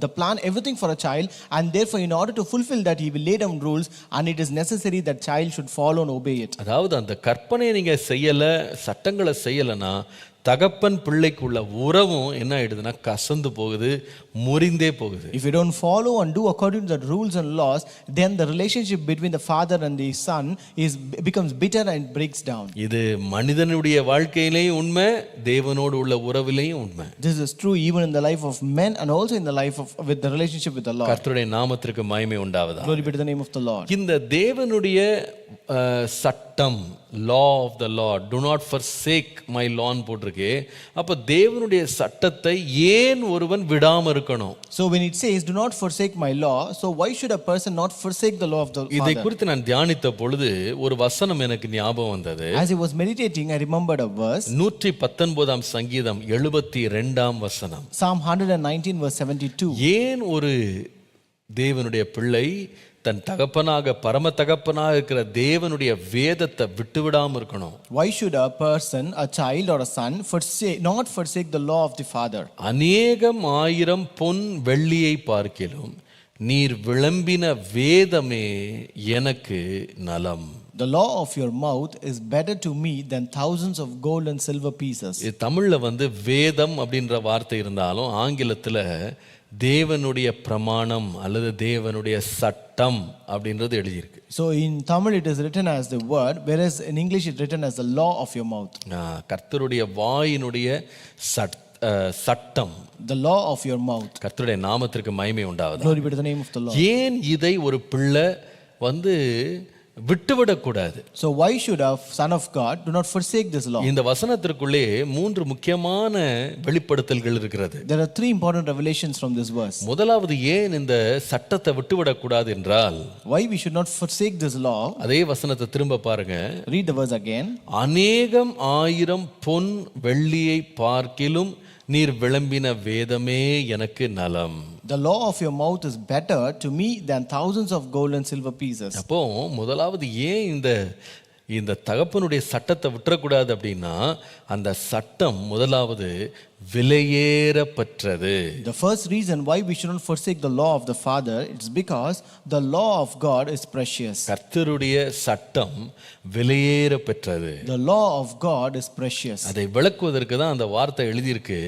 the plan, everything for a child, and therefore in order to fulfill that he will lay down rules, and it is necessary that child should follow and obey it. அதாவது அந்த கற்பனையை நீங்க செய்யல, சட்டங்களை செய்யலனா, தகப்பன் பிள்ளைக்குள்ள உறவும் என்ன ஆயிடுதுன்னா கசந்து போகுது, முறிந்தே போகுது. If you don't follow and do according to the rules and laws, then the relationship between the father and the son becomes bitter and breaks down. இது மனிதனுடைய வாழ்க்கையிலேயும் உண்மை, தேவனோடு உள்ள உறவிலேயும் உண்மை. This is true even in the life of men and also in the life of with the relationship with the Lord. கர்த்தருடைய நாமத்திற்கு மகிமை உண்டாவதாக. Glory be to the name of the Lord. இந்த தேவனுடைய சட்டம், law of the Lord, do not forsake my law போட்டிருக்கு. அப்ப தேவனுடைய சட்டத்தை ஏன் ஒருவன் விடாம இருக்கணும்? So when it says do not forsake my law, so why should a person not forsake the law of the Father? இதை குறித்து நான் தியானித்த பொழுது ஒரு வசனம் எனக்கு ஞாபகம் வந்தது. As I was meditating, I remembered a verse. 119 சங்கீதம் 72 வசனம். Psalm 119 verse 72. ஏன் ஒரு தேவனுடைய பிள்ளை தன் தகப்பனாக, பரம தகப்பனாக இருக்கிற தேவனுடைய வேதத்தை விட்டுவிடாம இருக்கணும்? Why should a person, a child or a son not forsake the law of the Father? அநேகம் ஆயிரம் பொன் வெள்ளியை பார்க்கிலும் நீர் விளம்பின வேதமே எனக்கு நலம். The law of your mouth is better to me than thousands of gold and silver pieces. இது தமிழ்ல வேதம் அப்படின்ற வார்த்தை இருந்தாலும் ஆங்கிலத்துல தேவனுடைய பிரமாணம் அல்லது தேவனுடைய சட்டம் அப்படின்றது எழுதியிருக்கு. So in Tamil it is written as the word, whereas in English it is written as the law of your mouth. கர்த்தருடைய வாயினுடைய சட்டம், the law of your mouth. கர்த்தருடைய நாமத்திற்கு மகிமை உண்டாவதாக. Glory be to the name of the Lord. ஏன் இதை ஒரு பிள்ளை விட்டுவிடக்கூடாது? So why should a son of God do not forsake this law? இந்த வசனத்திற்குள்ளே 3 முக்கியமான வெளிப்படுத்தல்கள் இருக்கிறது. There are 3 important revelations from this verse. முதலாவது, ஏன் இந்த சட்டத்தை விட்டுவிடக்கூடாது என்றால், why we should not forsake this law. அதே வசனத்தை திரும்ப பாருங்க. Read the verse again. அநேகம் ஆயிரம் பொன் வெள்ளியை பார்க்கிலும் நீர் விளம்பின வேதமே எனக்கு நலம். The law of your mouth is better to me than thousands of gold and silver pieces. அப்போ முதலாவது ஏன் இந்த தகப்பனுடைய சட்டத்தை விட்டுறக்கூடாது அப்படின்னா, அந்த சட்டம் முதலாவது விலையேறப்பட்டது. The first reason why we should not forsake the law of the Father, it's because the law of God is precious. கர்த்தருடைய சட்டம் விலையேறப்பட்டது. The law of God is precious. அதை விளக்குவதற்கு தான் அந்த வார்த்தை எழுதியிருக்கு.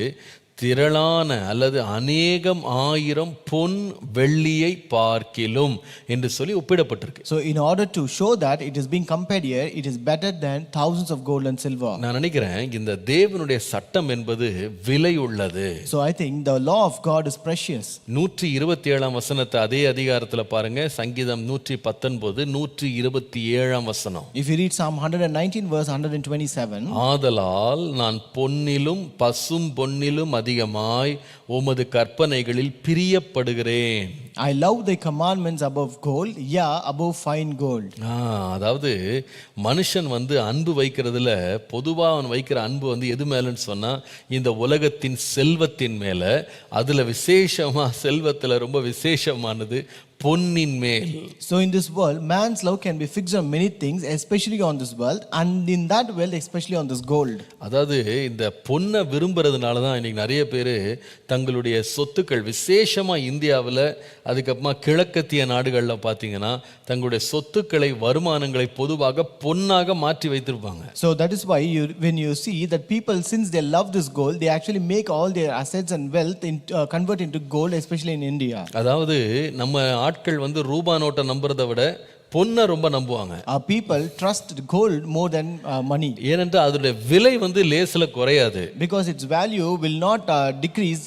திரளான அல்லது அநேகம் ஆயிரம் பொன் வெள்ளியை பார்க்கிலும் என்று சொல்லி ஒப்பிடப்பட்டிருக்கு. So in order to show that it is being compared here, it is better than thousands of gold and silver. நான் நினைக்கிறேன் இந்த தேவனுடைய சட்டம் என்பது விலை உள்ளது. So I think the law of God is precious. 127ஆம் வசனத்தை அதே அதிகாரத்துல பாருங்க. சங்கீதம் 119 127ஆம் வசனம். If you read Psalm 119 verse 127, ஆதலால் நான் பொன்னிலும் பசும் பொன்னிலும் அதிகமாய் உமது கற்பனைகளில் பிரியப்படுகிறேன். I love thy commandments above gold, yeah, above fine gold. அதாவது மனுஷன் அன்பு வைக்கிறதுல பொதுவா அவன் வைக்கிற அன்பு எது மேலன்னு சொன்னா இந்த உலகத்தின் செல்வத்தின் மேல. அதுல விசேஷமா செல்வத்துல ரொம்ப விசேஷமானது பொன்னின் மேல். So in this world man's love can be fixed on many things, especially on this world, and in that world especially on this gold. அதாவது இந்த பொன்னை விரும்புறதுனால தான் இன்னைக்கு நிறைய பேர் தங்களுடைய சொத்துக்கள் விசேஷமா இந்தியாவில் அதுக்கப்புறமா கிழக்கத்திய நாடுகளில் பார்த்தீங்கன்னா தங்களுடைய சொத்துக்களை வருமானங்களை பொதுவாக பொன்னாக மாற்றி வைத்திருப்பாங்க. So that is why when you see that people, since they love this gold, they actually make all their assets and wealth convert into gold, especially in India. அதாவது நம்ம ஆட்கள் ரூபா நோட்டை நம்புறதை விட பொன்னை ரொம்ப நம்புவாங்க. People trust gold more than money. ஏனென்றால் அதோட விலை லேசில் குறையாது. Because its value will not decrease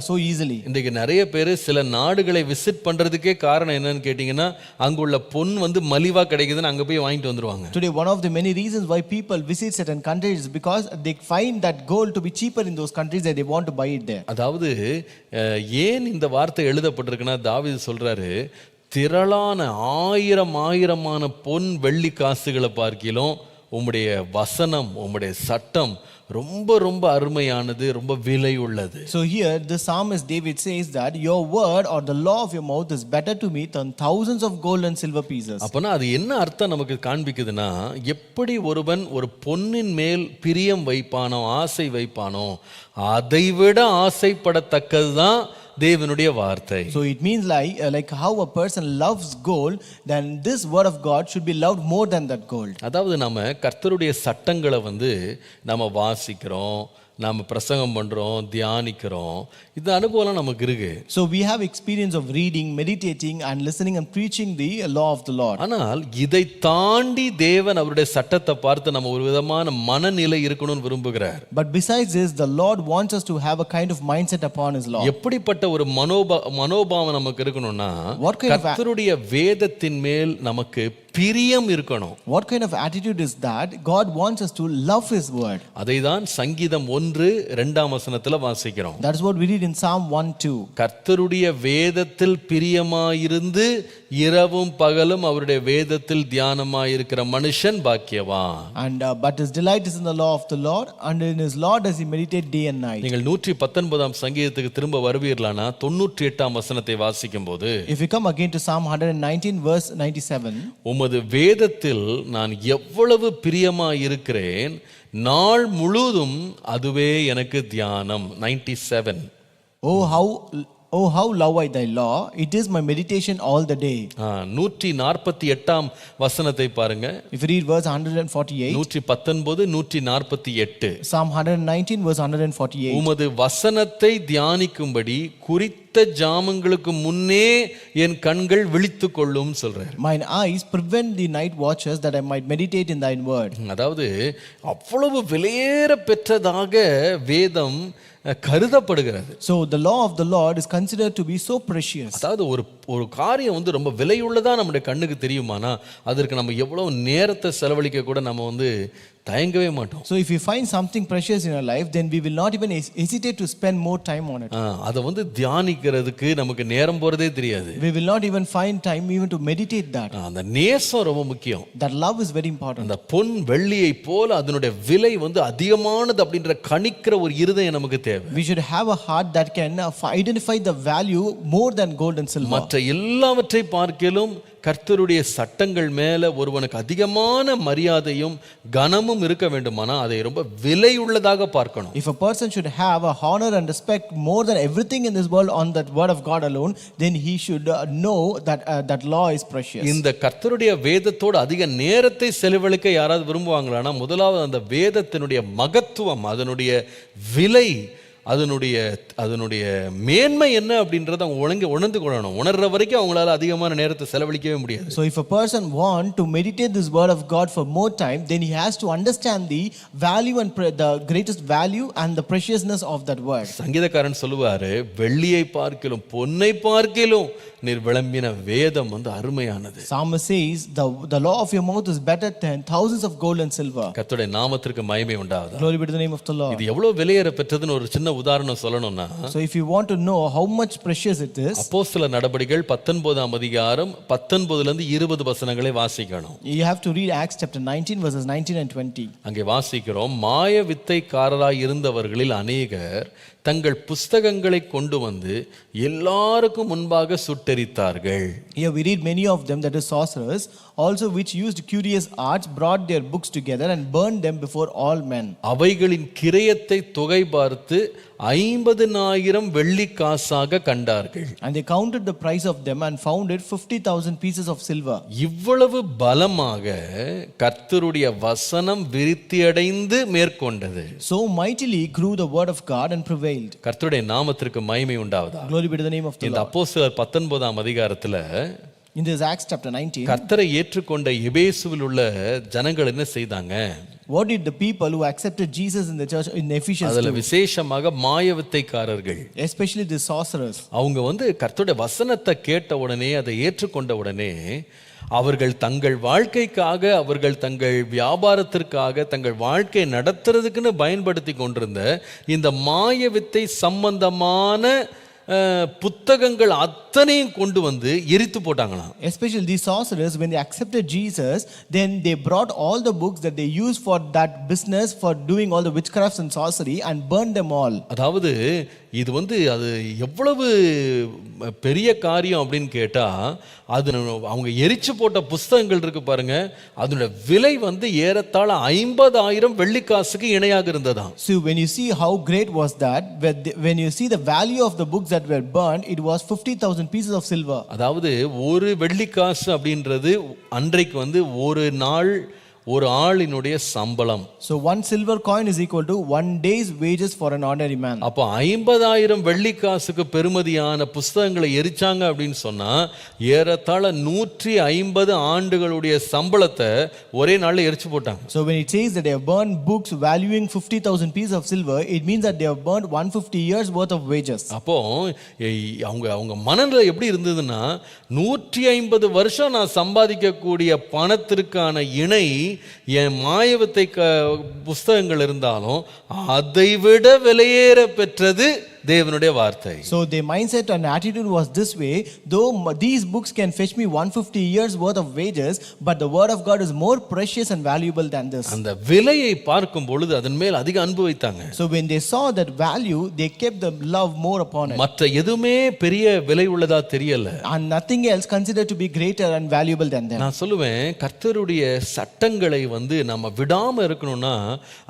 so easily. இன்றைக்கு நிறைய பேர் சில நாடுகளை விசிட் பண்றதுக்கே காரணம் என்னன்னு கேட்டீங்கன்னா அங்குள்ள பொன் மலிவா கிடைக்குதுன்னு அங்க போய் வாங்கிட்டு வந்துருவாங்க. Today one of the many reasons why people visit certain countries is because they find that gold to be cheaper in those countries that they want to buy it there. அதாவது ஏன் இந்த வார்த்தை எழுதப்பட்டிருக்குன்னா தாவீது சொல்றாரு, திரளான ஆயிரமான பொன் வெள்ளி காசுகளை பார்க்கிலும் உம்முடைய வசனம் உம்முடைய சட்டம் ரொம்ப ரொம்ப அருமையானது, ரொம்ப விலை உள்ளது. So here the psalmist David says that your word or the law of your mouth is better to me than thousands of gold and silver pieces. அப்பனா அது என்ன அர்த்தம் நமக்கு காண்பிக்குதுன்னா, எப்படி ஒருவன் ஒரு பொன்னின் மேல் பிரியம் வைப்பானோ ஆசை வைப்பானோ அதைவிட ஆசைப்படத்தக்கதுதான் தேவனுடைய வார்த்தை. So it means like how a person loves gold, then this word of God should be loved more than that gold. அதாவது நம்ம கர்த்தருடைய சட்டங்களை நம்ம வாசிக்கிறோம், நாம பிரசங்கம் பண்றோம், தியானிக்கிறோம், இந்த அனுபவம் நமக்கு இருக்கு. So we have experience of reading, meditating and listening and preaching the law of the Lord. ஆனால் இதை தாண்டி தேவன் அவருடைய சட்டத்தை பார்த்து நம்ம ஒரு விதமான மனநிலை இருக்கணும்னு விரும்புகிறார். But besides this, the Lord wants us to have a kind of mindset upon his law. எப்படிப்பட்ட ஒரு மனோபாவம் நமக்கு இருக்கணும்னா, கர்த்தருடைய வேதத்தின் மேல் நமக்கு பிரியம் இருக்கணும். What kind of attitude is that? God wants us to love his word. அதைதான் சங்கீதம் 1:2 வசனத்துல வாசிக்கிறோம். That's what we read in Psalm 1:2. கர்த்தருடைய வேதத்தில் பிரியமாயிருந்து இரவும் பகலும் அவருடைய வேதத்தில் தியானமாயிருக்கிற மனுஷன் பாக்கியவான். And but his delight is in the law of the Lord, and in his law does he meditate day and night. நீங்கள் 119ஆம் சங்கீதத்துக்கு திரும்ப வருவீர்களானா 98ஆம் வசனத்தை வாசிக்கும்போது, if we come again to Psalm 119 verse 97, உமது வேதத்தில் நான் எவ்வளவு பிரியமாயிருக்கிறேன், நாள் முழுதும் அதுவே எனக்கு தியானம். 97. Oh how love I thy law, it is my meditation all the day. 148ஆம் வசனத்தை பாருங்க. If you read verse 148, 119 148, Psalm 119 verse 148, உமது வசனத்தை தியானிக்கும்படி குறித்த ஜாமங்களுக்கு முன்னே என் கண்கள் விழித்துக் கொள்ளும் சொல்றார். mine eyes prevent the night watches that I might meditate in thine word. அதாவது அவ்வளவு விலையேற பெற்றதாக வேதம் கருதப்படுகிறது. So the law of the Lord is considered to be so precious. அதாவது ஒரு காரியம் ரொம்ப விலையுள்ளதா நம்முடைய கண்ணுக்கு தெரியுமானா அதற்கு நம்ம எவ்வளவு நேரத்தை செலவழிக்க கூட நம்ம தயங்கவே மாட்டோம். So if you find something precious in your life, then we will not even hesitate to spend more time on it. அத தியானிக்கிறதுக்கு நமக்கு நேரம் போறதே தெரியாது. We will not even find time even to meditate that. அந்த நேசம் ரொம்ப முக்கியம். That love is very important. அந்த பொன் வெள்ளியை போல அதனுடைய விலை அதிகமானது அப்படின்ற கணிக்கிற ஒரு இருதயம் நமக்கு தேவை. We should have a heart that can identify the value more than gold and silver. மற்ற எல்லாவற்றை பார்க்கிலும் கர்த்தருடைய சட்டங்கள் மேல ஒருவனுக்கு அதிகமான மரியாதையும் கனமும் இருக்க வேண்டுமானா அதை ரொம்ப விலை உள்ளதாக பார்க்கணும். If a person should have a honor and respect more than everything in this world on that word of God alone, then he should know that that law is precious. இந்த கர்த்தருடைய வேதத்தோடு அதிக நேரத்தை செலவழிக்க யாராவது விரும்புவாங்களானா முதலாவது அந்த வேதத்தினுடைய மகத்துவம், அதனுடைய விலை, அதனுடைய மேன்மை என்ன அப்படின்றத அவங்க உணர்ந்து கொள்ளணும். உணர்ற வரைக்கும் அவங்களால அதிகமான நேரத்தை செலவழிக்கவே முடியாது. So if a person want to meditate this word of God for more time, then he has to understand the value and the greatest value and the preciousness of that word. சங்கீதக்காரன் சொல்லுவாரு, வெள்ளியை பார்க்கிலும் பொன்னை பார்க்கிலும் நீர் விளம்பின வேதம் அருமையானது. Psalmist says the law of your mouth is better than thousands of gold and silver. கர்த்தருடைய நாமத்திற்கு மகிமை உண்டாவதாக. Glory be to the name of the Lord. இது எவ்வளவு விலையேற பெற்றதுன்னு ஒரு சின்ன உதாரணம் சொல்லணும்னா, so if you want to know how much precious it is, அப்போஸ்தலர் நடபடிகள் 19ஆம் அதிகாரம் 19 ல இருந்து 20 வசனங்களை வாசிக்கணும். you have to read Acts chapter 19 verses 19 and 20. அங்கே வாசிக்கிறோம், மாய வித்தைக்காரராய் இருந்தவர்களில் அநேகர் தங்கள் புஸ்தகங்களை கொண்டு வந்து எல்லாருக்கும் முன்பாக சுட்டெரித்தார்கள். Here we read many of them, that is sorcerers, also which used curious arts, brought their books together and burned them before all men. அவைகளின் கிரயத்தை தொகை பார்த்து 50,000 வெள்ளிக்காசாக கண்டார்கள். And they counted the price of them and found it 50,000 pieces of silver. இவ்வளவு பலமாக கர்த்தருடைய வசனம் விருத்தியடைந்து மேற்கொண்டது. So mightily grew the word of God and prevailed. கர்த்தருடைய நாமத்திற்கு மகிமை உண்டாவதாக. Glory be to the name of the இந்த Lord. அப்போஸ்தலர் 19ஆம் அதிகாரத்துல In this Acts chapter 19, கர்த்தரை ஏற்றுக்கொண்ட எபேசுவில் உள்ள ஜனங்கள் என்ன செய்தாங்க? what did the people who accepted Jesus in the church in Ephesians அதுல do? விசேஷமாக மாயவித்தைக்காரர்கள், Especially the sorcerers. அவங்க கர்த்தருடைய வசனத்தை கேட்ட உடனே, அதை ஏற்றுக்கொண்ட உடனே அவர்கள் தங்கள் வாழ்க்கைக்காக, அவர்கள் தங்கள் வியாபாரத்திற்காக, தங்கள் வாழ்க்கை நடத்துறதுக்குன்னு பயன்படுத்தி கொண்டிருந்த இந்த மாயவித்தை சம்பந்தமான புத்தகங்கள் அத்தனையும் கொண்டு வந்து எரித்து போட்டாங்களாம். Especially these sorcerers, when they accepted Jesus, then they brought all the books that they used for that business, for doing all the witchcrafts and sorcery, and burned them all. அதாவது இது அது எவ்வளவு பெரிய காரியம் அப்படின்னு கேட்டா, அது அவங்க எரிச்சு போட்ட புஸ்தகங்கள் இருக்கு பாருங்க, அதோட விலை ஏறத்தாழ 50,000 வெள்ளிக்காசுக்கு இணையாக இருந்ததாம். So when you see how great was that, when you see the value of the books that were burned, it was 50,000 pieces of silver. அதாவது ஒரு வெள்ளிக்காசு அப்படின்றது அன்றைக்கு ஒரு நாள் ஒரு ஆளினுடைய சம்பளம். So one silver coin is equal to 1 day's wages for an ordinary man. அப்போ 50,000 வெள்ளிக்காசுக்கு பெறுமதியான புஸ்தகங்களை எரிச்சாங்க அப்படின்னு சொன்னா, ஏறத்தாழ 150 ஆண்டுகளுடைய சம்பளத்தை ஒரே நாள்ல எரிச்சு போட்டாங்க. So when it says that they have burned books valuing 50,000 pieces of silver, it means that they have burned 150 years worth of wages. அப்போ அவங்க மனநிலை எப்படி இருந்ததுன்னா, 150 வருஷம் நான் சம்பாதிக்கக்கூடிய பணத்திற்கான இணை என் மாயவத்தை புஸ்தகங்கள் இருந்தாலும் அதை விட விலையேற பெற்றது தேவனுடைய வார்த்தை. So their mindset and attitude was this way: though these books can fetch me 150 years worth of wages, but the word of God is more precious and valuable than this. அந்த விலையை பார்க்கும் பொழுது அதன் மேல் அதிக அன்பு வைத்தாங்க. So when they saw that value, they kept the love more upon it. மற்ற எதுவுமே பெரிய விலை உள்ளதா தெரியல. And nothing else considered to be greater and valuable than them. நான் சொல்லுவேன், கர்த்தருடைய சட்டங்களை நம்ம விடாம இருக்கணும்னா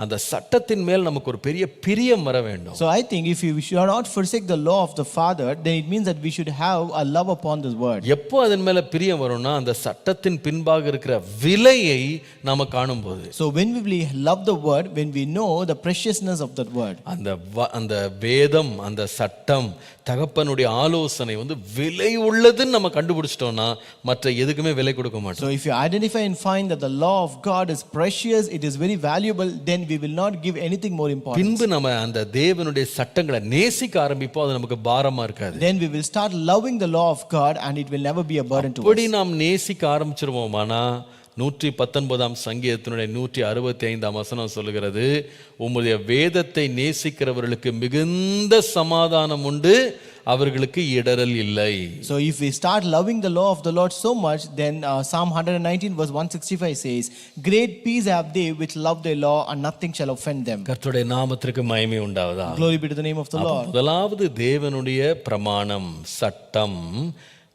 அந்த சட்டத்தின் மேல் நமக்கு ஒரு பெரிய பிரியம் வர வேண்டும். So I think if you should not forsake the law of the Father, then it means that we should have a love upon this word. எப்போ அதன் மேல பிரியம் வரும்னா, அந்த சட்டத்தின் பின்பாக இருக்கிற விலையை நாம காணும்போது. So when we love the word, when we know the preciousness of that word, அந்த வேதம், அந்த சட்டம், தகப்பனுடைய ஆலோசனை விலை உள்ளதுன்னு நம்ம கண்டுபிடிச்சிட்டோம்னா மற்ற எதுக்குமே விலை கொடுக்க மாட்டோம். So if you identify and find that the law of God is precious, it is very valuable, then we will not give anything more important. பின்பு நம்ம அந்த தேவனுடைய சட்டங்களை நேசிக்க ஆரம்பிப்போம், அது நமக்கு பாரமா இருக்காது. Then we will start loving the law of God and it will never be a burden to us. அப்படி நாம் நேசிக்க ஆரம்பிச்சிருவோமானா, 119ஆம் சங்கீதத்தினுடைய 165ஆம் வசனம் சொல்லுகிறது, உம்முடைய வேதத்தை நேசிக்கிறவர்களுக்கு மிகுந்த சமாதானம் உண்டு, அவர்களுக்கு இடறல் இல்லை. So if we start loving the law of the Lord so much, then Psalm 119 verse 165 says, great peace have they which love their law, and nothing shall offend them. கர்த்தருடைய நாமத்திற்கு மகிமை உண்டாவதாக. Glory be to the name of the Lord. முதலாவது தேவனுடைய பிரமாணம், சட்டம்,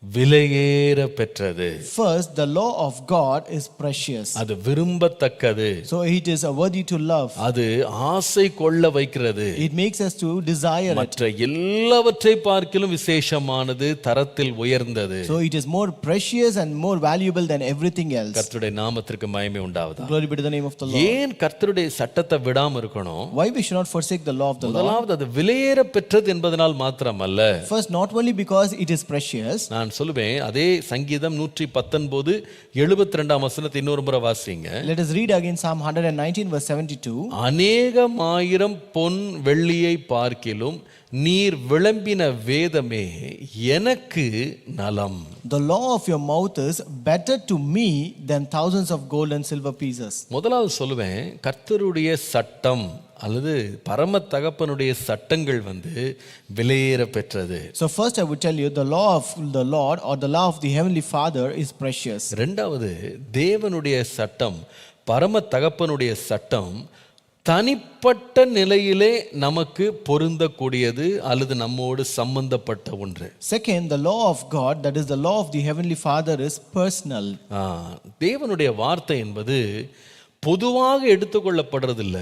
விலையேற பெற்றது. First, the law of God is precious. அது விரும்பத்தக்கது. So it is worthy to love. அது ஆசை கொள்ள வைக்கிறது. It makes us to desire it. மற்ற எல்லாவற்றை பார்க்கிலும் விசேஷமானது, தரத்தில் உயர்ந்தது. So it is more precious and more valuable than everything else. கர்த்தருடைய நாமத்திற்கு மகிமை உண்டாவதாக. Glory be to the name of the Lord. ஏன் கர்த்தருடைய சட்டத்தை விடாம இருக்கணும்? Why we should not forsake the law of the Lord? முதலாவது அது விலையேற பெற்றது என்பதனால் மாத்திரமல்ல. First, not only because it is precious. நான் சொல்லுவேன், அதே சங்கீதம் 119 72 வசனத்தை இன்னொரு முறை வாசிங்க. Let us read again Psalm 119 verse 72. அநேகமாயிரம் பொன் வெள்ளியை பார்க்கிலும் நீர் விளம்பின வேதமே எனக்கு நலம். The law of your mouth is better to me than thousands of gold and silver pieces. முதலாவது சொல்லுவேன், கர்த்தருடைய சட்டம் அல்லது பரம தகப்பனுடைய சட்டங்கள் விலையேற பெற்றது. So first I would tell you the law of the Lord or the law of the heavenly Father is precious. இரண்டாவது, தேவனுடைய சட்டம், பரம தகப்பனுடைய சட்டம் தனிப்பட்ட நிலையிலே நமக்கு பொருந்தக்கூடியது அல்லது நம்மோடு சம்பந்தப்பட்ட ஒன்று. Second, the law of God, that is the law of the heavenly Father, is personal. தேவனுடைய வார்த்தை என்பது பொதுவாக எடுத்துக்கொள்ளப்படுறதில்ல.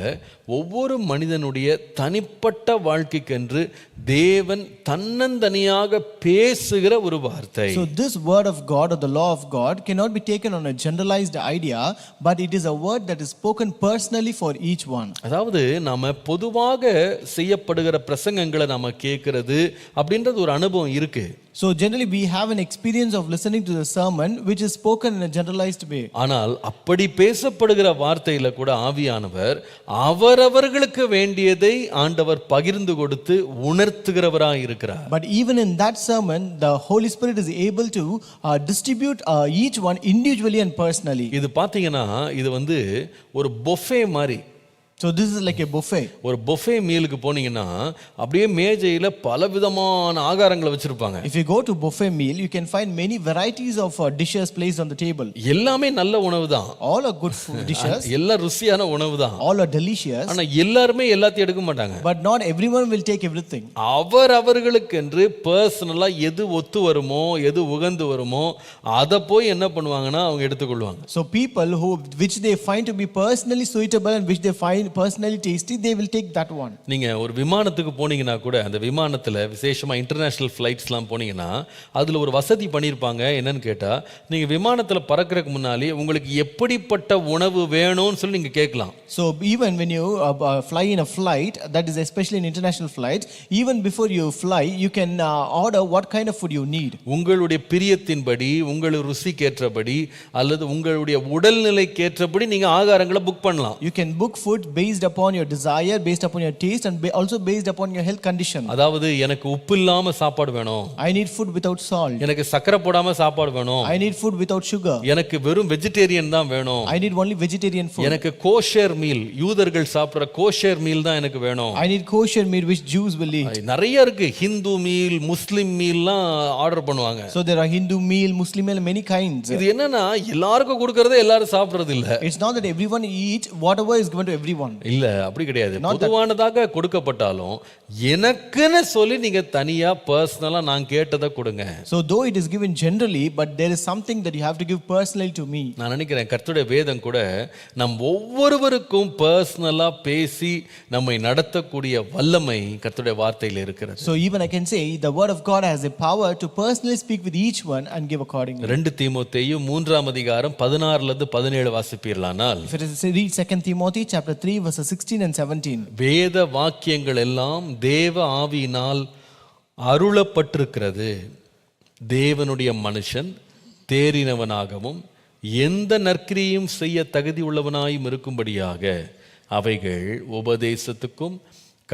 ஒவ்வொரு மனிதனுடைய தனிப்பட்ட வாழ்க்கைக்கென்று தேவன் தன்னந்தனியாக பேசுகிற ஒரு வார்த்தை. So this word of God or the law of God cannot be taken on a generalized idea, but it is a word that is spoken personally for each one. அதாவது நாம பொதுவாக செய்யப்படுகிற பிரசங்கங்களை நாம கேட்கிறது அப்படின்றது ஒரு அனுபவம் இருக்கு. So generally we have an experience of listening to the sermon which is spoken in a generalized way. ஆனால் அப்படி பேசப்படுகிற வார்த்தையில கூட ஆவியானவர் அவரவர்களுக்கு வேண்டியதை ஆண்டவர் பகிர்ந்து கொடுத்து உணர்த்துகிறவராய் இருக்கிறார். But even in that sermon the Holy Spirit is able to distribute each one individually and personally. இது பாத்தீங்கன்னா இது ஒரு buffet மாதிரி. So this is like a buffet. ஒரு buffet மீலுக்கு போனீங்கன்னா அப்படியே மேஜையில பலவிதமான ஆகாரங்களை வச்சிருப்பாங்க. If you go to buffet meal you can find many varieties of dishes placed on the table. எல்லாமே நல்ல உணவு தான். All are good food dishes. எல்லா ருசியான உணவு தான். All are delicious. ஆனா எல்லாரும் எல்லாத்தையும் எடுக்க மாட்டாங்க. But not everyone will take everything. அவரவர்களுக்கென்று பர்சனலா எது ஒத்து வருமோ, எது உகந்து வருமோ அத போய் என்ன பண்ணுவாங்கன்னா அவங்க எடுத்துக்கொள்வாங்க. So people which they find to be personally suitable and which they find personally tasty, they will take that one. நீங்க ஒரு விமானத்துக்கு போனீங்கன்னா கூட அந்த விமானத்துல விசேஷமா இன்டர்நேஷனல் ஃளைட்ஸ்லாம் போனீங்கன்னா அதுல ஒரு வசதி பண்ணிருப்பாங்க. என்னன்னு கேட்டா, நீங்க விமானத்துல பறக்கறதுக்கு முன்னாடி உங்களுக்கு எப்படிப்பட்ட உணவு வேணும்னு சொல்லி நீங்க கேட்கலாம். So even when you fly in a flight, that is especially in international flights, even before you fly you can order what kind of food you need. உங்களுடைய பிரியத்தின்படி, உங்கள் ருசிக்கேற்றபடி அல்லது உங்களுடைய உடல்நிலைக்கேற்றபடி நீங்க ஆகாரங்களை புக் பண்ணலாம். You can book food based upon your desire, based upon your taste and also based upon your health condition. அதாவது எனக்கு உப்பு இல்லாம சாப்பாடு வேணும். I need food without salt. எனக்கு சக்கரை போடாம சாப்பாடு வேணும். I need food without sugar. எனக்கு வெறும் வெஜிடேரியன் தான் வேணும். I need only vegetarian food. எனக்கு கோஷர் மீல், யூதர்கள் சாப்பிடுற கோஷர் மீல் தான் எனக்கு வேணும். I need kosher meal which Jews will eat. நிறைய இருக்கு. ஹிந்து மீல், முஸ்லிம் மீல்லாம் ஆர்டர் பண்ணுவாங்க. So there are Hindu meal, Muslim meal, many kinds. இது என்னன்னா எல்லாருக்கும் கொடுக்கறதே எல்லாரும் சாப்பிடுறது இல்ல. It's not that everyone eats whatever is given to everyone. இல்ல, அப்படி கிடையாது. பொதுவானதாக கொடுக்கப்பட்டாலும் எனக்குன்னு சொல்லி நீங்க தனியா பர்சனலா நான் கேட்டதை கொடுங்க. So though it is given generally, but there is something that you have to give personally to me. நான் நினைக்கிறேன் கர்த்தருடைய வேதம் கூட நம் ஒவ்வொருவருக்கும் பர்சனலா பேசி நம்மை நடத்தக்கூடிய வல்லமை கர்த்தருடைய வார்த்தையில் இருக்கிறது. So even I can say the word of God has a power to personally speak with each one and give accordingly. 2 தீமோத்தேயு 3ஆம் அதிகாரம் 16 ல இருந்து 17 வாசிப்பீர்களானால், If it is read 2 Timothy chapter 3 verses 16 and 17. வேத வாக்கியங்கள் எல்லாம் தேவ ஆவியினால் அருளப்பட்டிருக்கிறது. தேவனுடைய மனுஷன் தேறினவனாகவும் எந்த நற்கிரியும் செய்ய தகுதி உள்ளவனாயும் இருக்கும்படியாக அவைகள் உபதேசத்துக்கும்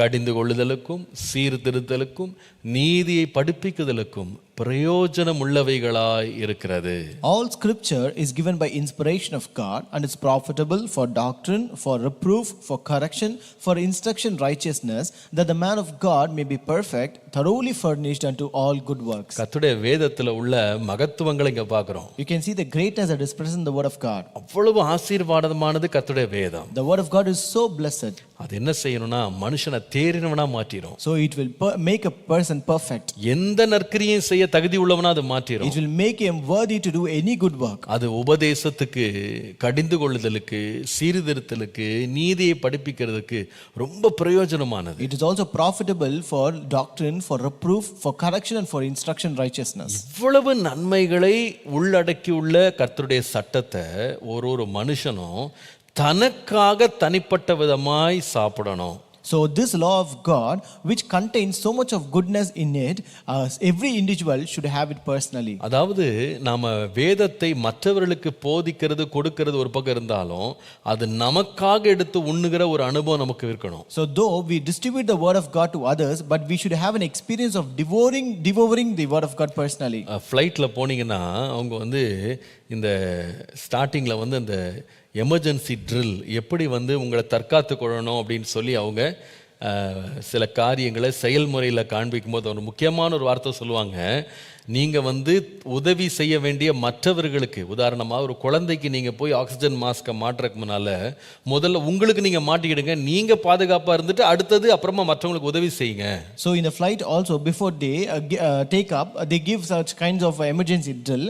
கடிந்து கொள்ளுதலுக்கும் சீர்திருத்தலுக்கும் நீதியை படிப்பிக்குதலுக்கும் பிரயோஜனம் உள்ளவைகளாய் இருக்கிறது. All scripture is given by inspiration of God and is profitable for doctrine, for reproof, for correction, for instruction in righteousness, that the man of God may be perfect, thoroughly furnished unto all good works. கர்த்தருடைய வேதத்துல உள்ள மகத்துவங்களை இங்க பார்க்கிறோம். You can see the greatness that is present in the word of God. அவ்வளவு ஆசீர்வாதமானது கர்த்தருடைய வேதம். The word of God is so blessed. அது என்ன செய்யணும்னா மனுஷனை தேறினவனா மாற்றிடும். So it will make a person perfect. எந்த நற்கிரியும் செய்ய செய்ய தகுதி உள்ளவனா அது மாற்றிடும். It will make him worthy to do any good work. அது உபதேசத்துக்கு, கடிந்து கொள்ளுதலுக்கு, சீர்திருத்தலுக்கு, நீதியை படிப்பிக்கிறதுக்கு ரொம்ப பிரயோஜனமானது. It is also profitable for doctrine, for reproof, for correction and for instruction righteousness. இவ்வளவு நன்மைகளை உள்ளடக்கியுள்ள கர்த்தருடைய சட்டத்தை ஒரு மனுஷனும் தனக்காக தனிப்பட்ட விதமாய் சாப்பிடணும். So this law of God, which contains so much of goodness in it, every individual should have it personally. அதாவது நாம வேதத்தை மற்றவர்களுக்கு போதிக்கிறது, கொடுக்கிறது ஒரு பக்கம் இருந்தாலும் அது நமக்காக எடுத்து உண்ணுகிற ஒரு அனுபவம் நமக்கு இருக்கணும். So though we distribute the word of God to others, but we should have an experience of devouring the word of God personally. ஃப்ளைட்டில் போனீங்கன்னா அவங்க வந்து இந்த ஸ்டார்டிங்கில் வந்து அந்த எமர்ஜென்சி ட்ரில் எப்படி வந்து உங்களை தற்காத்து கொள்ளணும் அப்படின்னு சொல்லி அவங்க சில காரியங்களை செயல்முறையில் காண்பிக்கும் போது ஒரு முக்கியமான ஒரு வார்த்தை சொல்லுவாங்க. நீங்கள் வந்து உதவி செய்ய வேண்டிய மற்றவர்களுக்கு, உதாரணமாக ஒரு குழந்தைக்கு நீங்கள் போய் ஆக்சிஜன் மாஸ்கை மாட்டுறதுக்கு முன்னால் முதல்ல உங்களுக்கு நீங்கள் மாட்டிக்கிடுங்க, நீங்கள் பாதுகாப்பாக இருந்துட்டு அடுத்தது அப்புறமா மற்றவங்களுக்கு உதவி செய்யுங்க. So in the flight also, before they take up, they give such kinds of emergency drill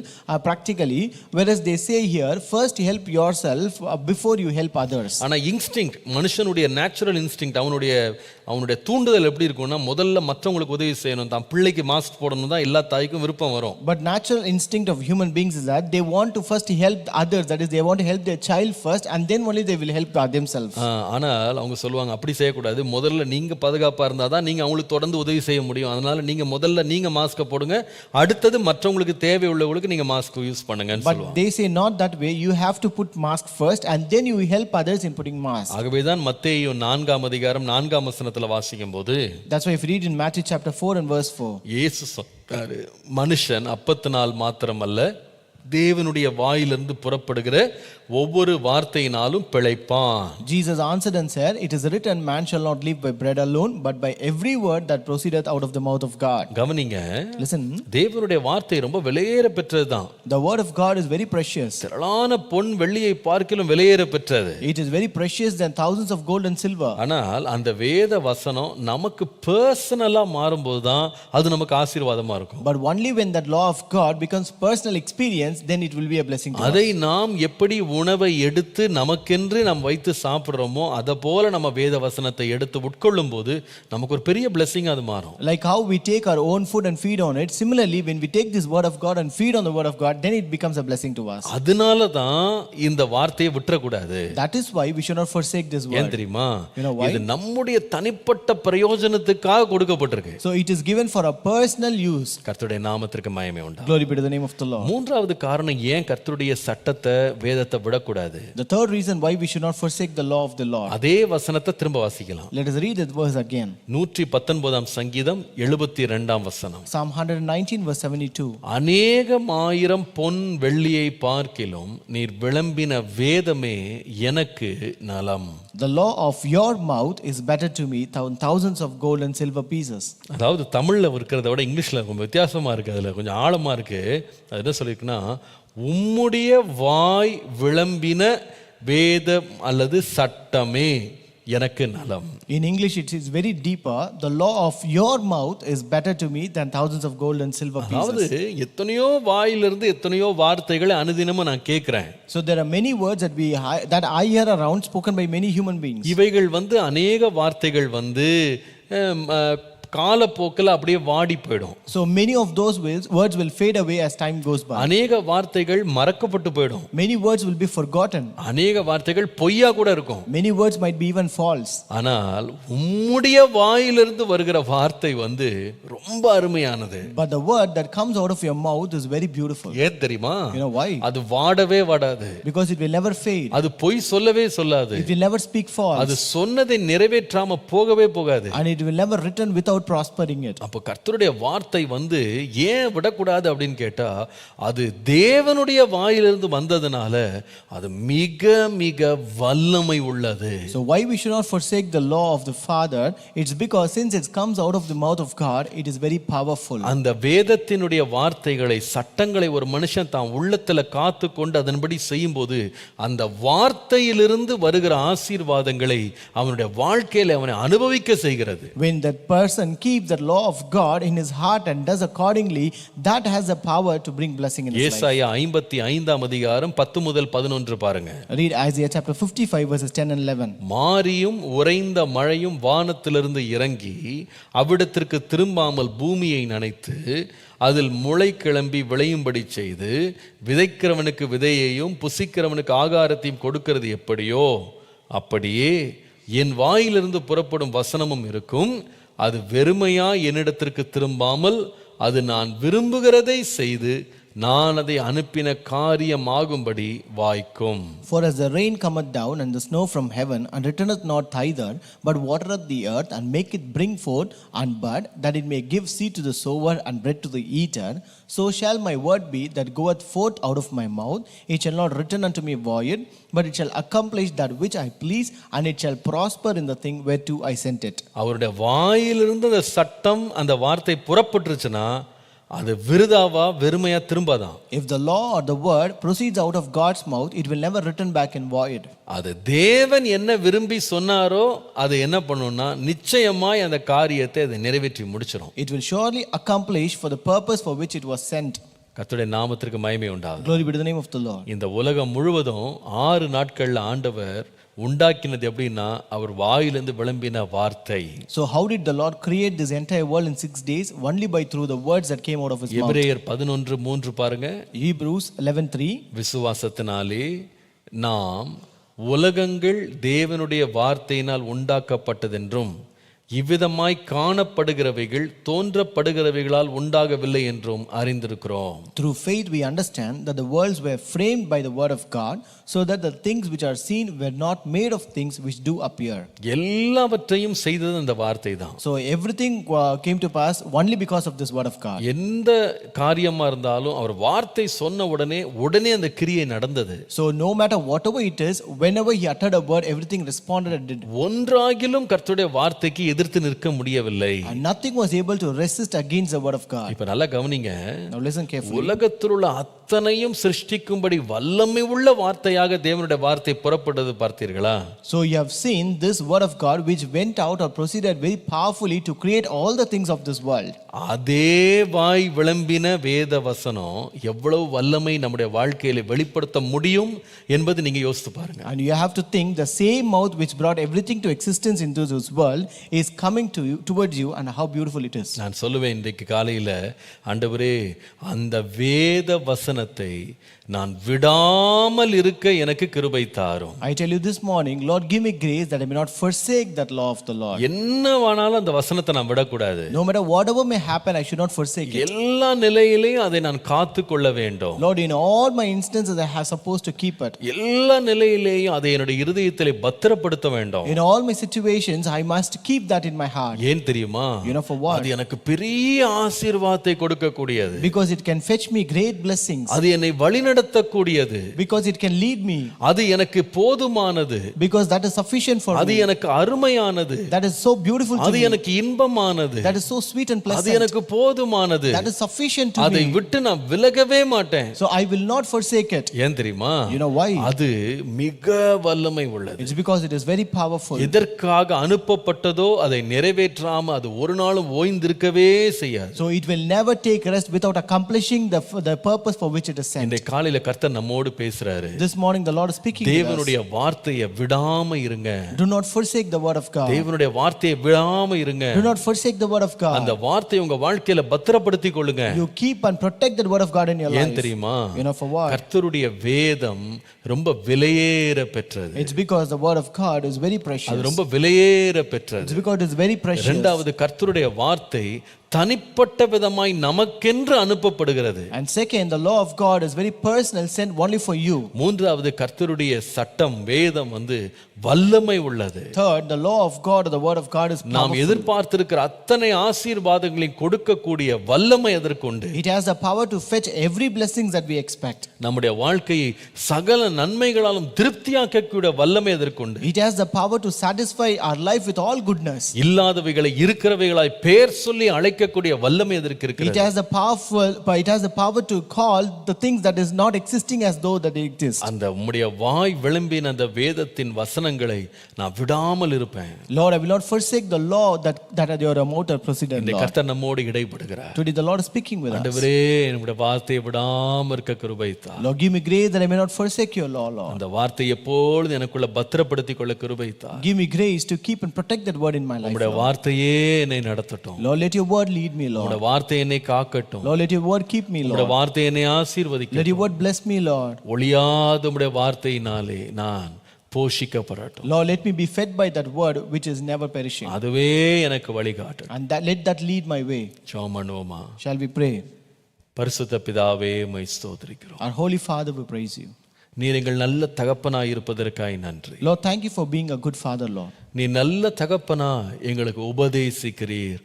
practically, whereas they say here, first help yourself before you help others. ஆனால் இன்ஸ்டிங்க்ட், மனுஷனுடைய நேச்சுரல் இன்ஸ்டிங்க்ட், அவனுடைய தூண்டுதல் எப்படி இருக்கும்னா முதல்ல மற்றவங்களுக்கு உதவி செய்யணும், தான் பிள்ளைக்கு மாஸ்க் போடணும் தான் எல்லா தாய்க்கும் விருப்பம் வரும். But natural instinct of human beings is that they want to first help others, that is they want to help their child first and then only they will help themselves. ஆனால் அவங்க சொல்லுவாங்க அப்படி செய்யக்கூடாது, முதல்ல நீங்க பாதுகாப்பாக இருந்தால் தான் நீங்க அவங்களுக்கு தொடர்ந்து உதவி செய்ய முடியும், அதனால நீங்க முதல்ல நீங்க மாஸ்கை போடுங்க, அடுத்தது மற்றவங்களுக்கு தேவை உள்ளவங்களுக்கு நீங்க மாஸ்க் யூஸ் பண்ணுங்கன்னு சொல்லுவாங்க. But they say not that way, you have to put mask first and then you help others in putting mask. ஆகவே தான் மத்தேயு 4ஆம் அதிகாரம் 4ஆம் வசனத்துல வாசிக்கும்போது, that's why if you read in Matthew chapter 4 and verse 4, இயேசு சொன்னாரு, மனுஷன் அப்பத்தினால் மாத்திரமல்ல தேவனுடைய வாயிலிருந்து புறப்படுகிற ஒவ்வொரு வார்த்தையினாலும் பிழைப்பான். Jesus answered and said, it is written, man shall not live by bread alone, but by every word that proceedeth out of the mouth of God. கவனிங்க, listen, தேவனுடைய வார்த்தை ரொம்ப விலையேற பெற்றதுதான். The word of God is very precious. திரளான பொன் வெள்ளியை பார்க்கிலும் விலையேற பெற்றது. It is very precious than thousands of gold and silver. ஆனால் அந்த வேத வசனம் நமக்கு பர்சனலா மாறும்போது தான் அது நமக்கு ஆசீர்வாதமா இருக்கும். But only when that law of God becomes personal experience, then it will be a blessing to us. அதை நாம் எப்படி உணவை எடுத்து நமக்கென்று நாம் வைத்து சாப்பிடுறோமோ அத போல நம்ம வேத வசனத்தை எடுத்து உட்கொள்ளும் போது நமக்கு ஒரு பெரிய blessing அது மாறும். Like how we take our own food and feed on it, similarly when we take this word of God and feed on the word of God, then it becomes a blessing to us. அதனால தான் இந்த வார்த்தையை விட்டுற கூடாது. That is why we should not forsake this word. ஏன் தெரியுமா? You know why? இது நம்முடைய தனிப்பட்ட பிரயோஜனத்துக்காக கொடுக்கப்பட்டிருக்கு. So it is given for a personal use. கர்த்தருடைய நாமத்திற்கு மகிமை உண்டாகட்டும். Glory be to the name of the Lord. மூன்றாவது காரணம் ஏன் கர்த்தருடைய சட்டத்தை வேதத்தை விடக்கூடாது. The third reason why we should not forsake the law of the Lord. அதே வசனத்தை திரும்ப வாசிக்கலாம். Let us read that verse again. 119ஆம் சங்கீதம் 72ஆம் வசனம். Psalm 119 verse 72. அநேகம் ஆயிரம் பொன் வெள்ளியை பார்க்கிலும் நீர் விளம்பின வேதமே எனக்கு நலம். The law of your mouth is better to me than thousands of gold and silver pieces. அதாவது தமிழ்ல இருக்கிறத விட இங்கிலீஷ்ல கொஞ்சம் வித்தியாசமா இருக்கு, அதுல கொஞ்சம் ஆழமா இருக்கு. அது என்ன சொல்லிருக்குன்னா, உம்முடைய வாய் விளம்பின வேதம் அல்லது சட்டமே எனக்கு நலம். In English it is very deeper. The law of your mouth is better to me than thousands of gold and silver pieces. அதாவது எத்தனையோ வாயிலிருந்து எத்தனையோ வார்த்தைகளை அனுதினமும் நான் கேட்கிறேன். So there are many words that I hear around spoken by many human beings. இவைகள் வந்து அநேக வார்த்தைகள் வந்து காலப்போக்கில் அப்படியே வாடி போயிடும். So many of those words will fade away as time goes by. அநேக வார்த்தைகள் மறக்கப்பட்டு போயிடும். Many words will be forgotten. அநேக வார்த்தைகள் பொய்யா கூட இருக்கும். Many words might be even false. ஆனால் உம்முடைய வாயிலிருந்து வருகிற வார்த்தை வந்து ரொம்ப அருமையானது. But the word that comes out of your mouth is very beautiful. ஏன் தெரியுமா? You know why? அது வாடவே வாடாது. Because it will never fade. அது பொய் சொல்லவே சொல்லாது. It will never speak false. அது சொன்னதை நிறைவேற்றாம போகவே போகாது. And it will never return without prospering it. அப்ப கர்த்தருடைய வார்த்தை வந்து ஏன் விடக்கூடாது அப்படின்னு கேட்டா, அது தேவனுடைய வாயிலிருந்து வந்ததனால அது மிக மிக வல்லமை உள்ளது. So why we should not forsake the law of the Father? It's because since it comes out of the mouth of God, it is very powerful. அந்த வேதத்தினுடைய வார்த்தைகளை, சட்டங்களை ஒரு மனுஷன் தான் உள்ளத்துல காத்து கொண்டு அதன்படி செய்யும்போது அந்த வார்த்தையிலிருந்து வருகிற ஆசீர்வாதங்களை அவனுடைய வாழ்க்கையில அவனை அனுபவிக்க செய்கிறது. When that person person keeps the law of God in his heart and does accordingly, that has the power to bring blessing in his life. ஏசாயா 55 அதிகாரம் 10 முதல் 11 பாருங்க. Read Isaiah chapter 55 verses 10 and 11. மாரியும் உறைந்த மழையும் வானத்திலிருந்து இறங்கி அவ்விடத்திற்கு திரும்பாமல் பூமியை நனைத்து அதில் முளை கிளம்பி விளையும்படி செய்து விதைக்கிறவனுக்கு விதையையும் புசிக்கிறவனுக்கு ஆகாரத்தையும் கொடுக்கிறது எப்படியோ அப்படியே என் வாயிலிருந்து புறப்படும் வசனமும் இருக்கும். அது வெறுமையா என்னிடத்திற்கு திரும்பாமல் அது நான் விரும்புகிறதை செய்து நான் அதை அனுப்பின காரியமாகும்படி வாய்க்கும். For as the rain cometh down and the snow from heaven, and returneth not thither, but watereth the earth, and make it bring forth and bud, that it may give seed to the sower and bread to the eater, so shall my word be that goeth forth out of my mouth. It shall not return unto me void, but it shall accomplish that which I please, and it shall prosper in the thing whereto I sent it. அவருடைய வாயிலிருந்து அந்த சட்டம் அந்த வார்த்தை புறப்பட்டுருச்சுன்னா அது விருதாவா வெறுமையா திரும்பாதான். If the law or the word proceeds out of God's mouth, it will never return back in void. அது தேவன் என்ன விரும்பி சொன்னாரோ அது என்ன பண்ணும்னா நிச்சயமாய் அந்த காரியத்தை அதை நிறைவேற்றி முடிச்சிடும். It will surely accomplish for the purpose for which it was sent. கர்த்தருடைய நாமத்திற்கு மகிமை உண்டாகும். Glory be to the name of the Lord. இந்த உலகம் முழுவதும் 6 நாட்கள்ல ஆண்டவர் உண்டாக்கினது எப்படின்னா அவர் வாயிலிருந்து விளம்பின வார்த்தை. So how did the Lord create this entire world in 6 days? Only by through the words that came out of his mouth. எபிரேயர் 11:3 பாருங்க. Hebrews 11:3. விசுவாசத்தினாலே நாம் உலகங்கள் தேவனுடைய வார்த்தையினால் உண்டாக்கப்பட்டதென்றும் இவ்விதமாய் காணப்படுகிறவைகள் தோன்றப்படுகிறவைகளால் உண்டாகவில்லை என்றும் அறிந்திருக்கிறோம். Through faith we understand that the worlds were framed by the word of God, so that the things which are seen were not made of things which do appear. எல்லாவற்றையும் செய்தது அந்த வார்த்தை தான். So everything came to pass only because of this word of God. எந்த காரியமா இருந்தாலும் அவர் வார்த்தை சொன்ன உடனே அந்த கிரியை நடந்தது. So no matter whatever it is, whenever he uttered a word, everything responded and did. ஒன்றாகிலும் கர்த்தருடைய வார்த்தைக்கு எதிர்த்து நிற்க முடியவில்லை. And nothing was able to resist against the word of God. இப்ப நல்லா கவனிங்க. Now listen carefully. உலகத்தில் உள்ள அத்தனையும் சிருஷ்டிக்கும்படி வல்லமை உள்ள வார்த்தையாக தேவனுடைய வார்த்தை புறப்பட்டது பார்த்தீர்களா? So you have seen this word of God which went out or proceeded very powerfully to create all the things of this world. அதே வாய் விளம்பின வேத வசனம் எவ்வளவு வல்லமை நம்முடைய வாழ்க்கையில வெளிப்படுத்த முடியும் என்பது நீங்க யோசித்து பாருங்க. And you have to think the same mouth which brought everything to existence into this world is coming to you, towards you, and how beautiful it is. நான் சொல்லுவேன் இன்றைக்கு காலையில ஆண்டவரே அந்த வேத வசனத்தை நான் விடாமல் இருக்க எனக்கு கிருபை தாரும். I tell you this morning, Lord, give me grace that I may not forsake that law of the Lord. என்னவானாலும் அந்த வசனத்தை நான் விடக்கூடாது. No matter whatever may happen, I should not forsake it. எல்லா நிலையிலையும் அதை நான் காத்துக்கொள்ள வேண்டும். Lord, in all my instances I have supposed to keep it. எல்லா நிலையிலேயும் அதை என்னுடைய இருதயத்திலே பத்திரப்படுத்த வேண்டும். In all my situations I must keep that in my heart. ஏன் தெரியுமா? You know for what? அது எனக்கு பெரிய ஆசீர்வாதத்தை கொடுக்கக்கூடியது. Because it can fetch me great blessings. அது என்னை வழிநடத்தக்கூடியது. Because it can lead me. அது எனக்கு போதுமானது. Because that is sufficient for அது me. எனக்கு அருமையானது. That is so beautiful to அது me. எனக்கு இன்பமானது. That is so sweet and pleasant. அது எனக்கு போதுமானது. That is sufficient to அதை me. விட்டு நான் விலகவே மாட்டேன். So I will not forsake it. ஏன் தெரியுமா? You know why? அது மிக வல்லமை உள்ளது. It's because it is very powerful. எதற்காக அனுப்பப்பட்டதோ அதை நிறைவேற்றாம அது ஒரு நாளும் ஓய்ந்திருக்கவே செய்யாது. So it will never take rest without accomplishing the purpose for which it is sent. இந்த காலையில கர்த்தர் நம்மோடு பேசுறாரு. This morning the Lord is speaking to us. தேவனுடைய வார்த்தையை விடாம இருங்க. Do not forsake the word of God. தேவனுடைய வார்த்தையை விடாம இருங்க. Do not forsake the word of God. அந்த வார்த்தையை உங்க வாழ்க்கையில பத்திரப்படுத்திக் கொள்ளுங்க. You keep and protect that word of God in your life. ஏன் தெரியுமா? You know for what? கர்த்தருடைய வேதம் ரொம்ப விலையேற பெற்றது. It's because the word of God is very precious. அது ரொம்ப விலையேற பெற்றது. It's because it is very precious. இரண்டாவது கர்த்தருடைய வார்த்தை தனிப்பட்ட விதமாய் நமக்கென்று அனுப்பப்படுகிறது. And second, the law of God is very personal, sent only for you. மூன்றாவது கர்த்தருடைய சட்டம் வேதம் வல்லமை உள்ளது. Third, the law of God or the word of God is powerful. நாம் எதிர்பார்த்திருக்கிற அத்தனை ஆசீர்வாதங்களையும் கொடுக்கக்கூடிய வல்லமை அதற்கு உண்டு. It has the power to fetch every blessings that we expect. நம்முடைய வாழ்க்கையை சகல நன்மைகளாலும் திருப்தியாக்கக்கூடிய வல்லமை அதற்கு உண்டு. It has the power to satisfy our life with all goodness. இல்லாதவைகளை இருக்கிறவைகளாய் பெயர் சொல்லி அழைக்க அழைக்கக்கூடிய வல்லமை அதற்கு It இருக்கிறது. has the power to call the things that is not existing as though that they exist. அந்த உம்முடைய வாய் விளம்பின அந்த வேதத்தின் வசனங்களை நான் விடாமல் இருப்பேன். Lord, I will not forsake the law that your mouth are president, இந்த Lord. கர்த்தர் நம்மோடு இடைப்படுகிறார். Today the Lord is speaking with us. ஆண்டவரே என்னுடைய வார்த்தையை விடாம இருக்க கிருபை தார். Lord, give me grace that I may not forsake your law, Lord. அந்த வார்த்தையை எப்பொழுதும் எனக்குள்ள பத்திரப்படுத்திக் கொள்ள கிருபை தார். Give me grace to keep and protect that word in my life. உம்முடைய வார்த்தையே என்னை நடத்தட்டும். Lord, let your word lead me, Lord. உம்முடைய வார்த்தை என்னை காக்கட்டும். Lord, let your word keep me, உம்முடைய Lord. வார்த்தை என்னை ஆசீர்வதிக்கட்டும். Let your word bless me, Lord. ஒளியாத உம்முடைய வார்த்தையினாலே நான் போஷிக்கப்படட்டும். Lord, let me be fed by that word which is never perishing. அதுவே எனக்கு வழிகாட்டும். And let that lead my way. ஜெபம் பண்ணுவோமா? Shall we pray? பரிசுத்த பிதாவே உம்மை ஸ்தோத்திரிக்கிறோம். Our Holy Father, we praise you. நீர் எங்கள் நல்ல தகப்பனாய் இருப்பதற்காய் நன்றி. Lord, thank you for being a good father, Lord. நீ நல்ல தகப்பனா எங்களுக்கு உபதேசிக்கிறீர்.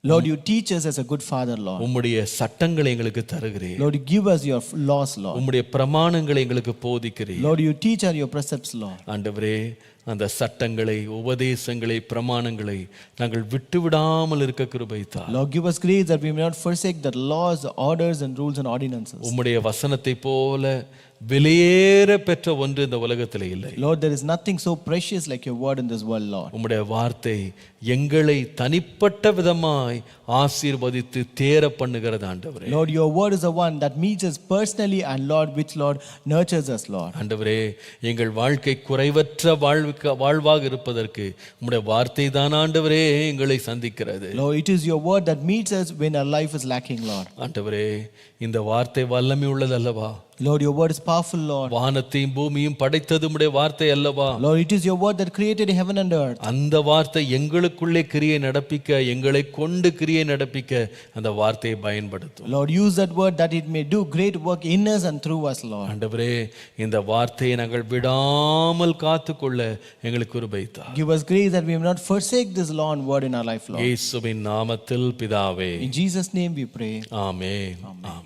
Lord, you teach us as a good father, Lord. உம்முடைய சட்டங்களை எங்களுக்கு தருகிறீர். Lord, you give us your laws, Lord. உம்முடைய பிரமாணங்களை எங்களுக்கு போதிக்கிறீர். Lord, you teach us your precepts, Lord. ஆண்டவரே அந்த சட்டங்களை உபதேசங்களை பிரமாணங்களை நாங்கள் விட்டுவிடாமல் இருக்க கிருபை தார். Lord, give us grace that we may not forsake the laws, the orders and rules and ordinances. உம்முடைய வசனத்தை போல விலையேற பெற்ற ஒன்று இந்த உலகத்தில் இல்லை. Lord, there is nothing so precious like your word in this world, Lord. உம்முடைய வார்த்தை எங்களை தனிப்பட்ட விதமாய் ஆசீர்வதித்து தேர பண்ணுகிறது ஆண்டவரே. Lord, your word is the one that meets us personally and Lord, which Lord nurtures us, Lord. ஆண்டவரே எங்கள் வாழ்க்கை குறைவற்ற வாழ்வாக இருப்பதற்கு உம்முடைய வார்த்தை தான் ஆண்டவரே எங்களை சந்திக்கிறது. Lord, it is your word that meets us when our life is lacking, Lord. ஆண்டவரே இந்த வார்த்தை வல்லமை உள்ளது அல்லவா? Lord, your word is powerful, Lord. வானத்தையும் பூமியும் படைத்தது உம்முடைய வார்த்தை அல்லவா? Lord, it is your word that created heaven and earth. அந்த வார்த்தை எங்களுக்குள்ளே கிரியை நடப்பிக்க, எங்களை கொண்டு கிரியை நடப்பிக்க அந்த வார்த்தையை பயன்படுத்தும். Lord, use that word that it may do great work in us and through us, Lord. ஆண்டவரே இந்த வார்த்தையை நாங்கள் விடாமல் காத்துக்கொள்ள எங்களுக்கு கிருபை தார். Give us grace that we may not forsake this law and word in our life, Lord. இயேசுவின் நாமத்தில் பிதாவே. In Jesus' name we pray. Amen.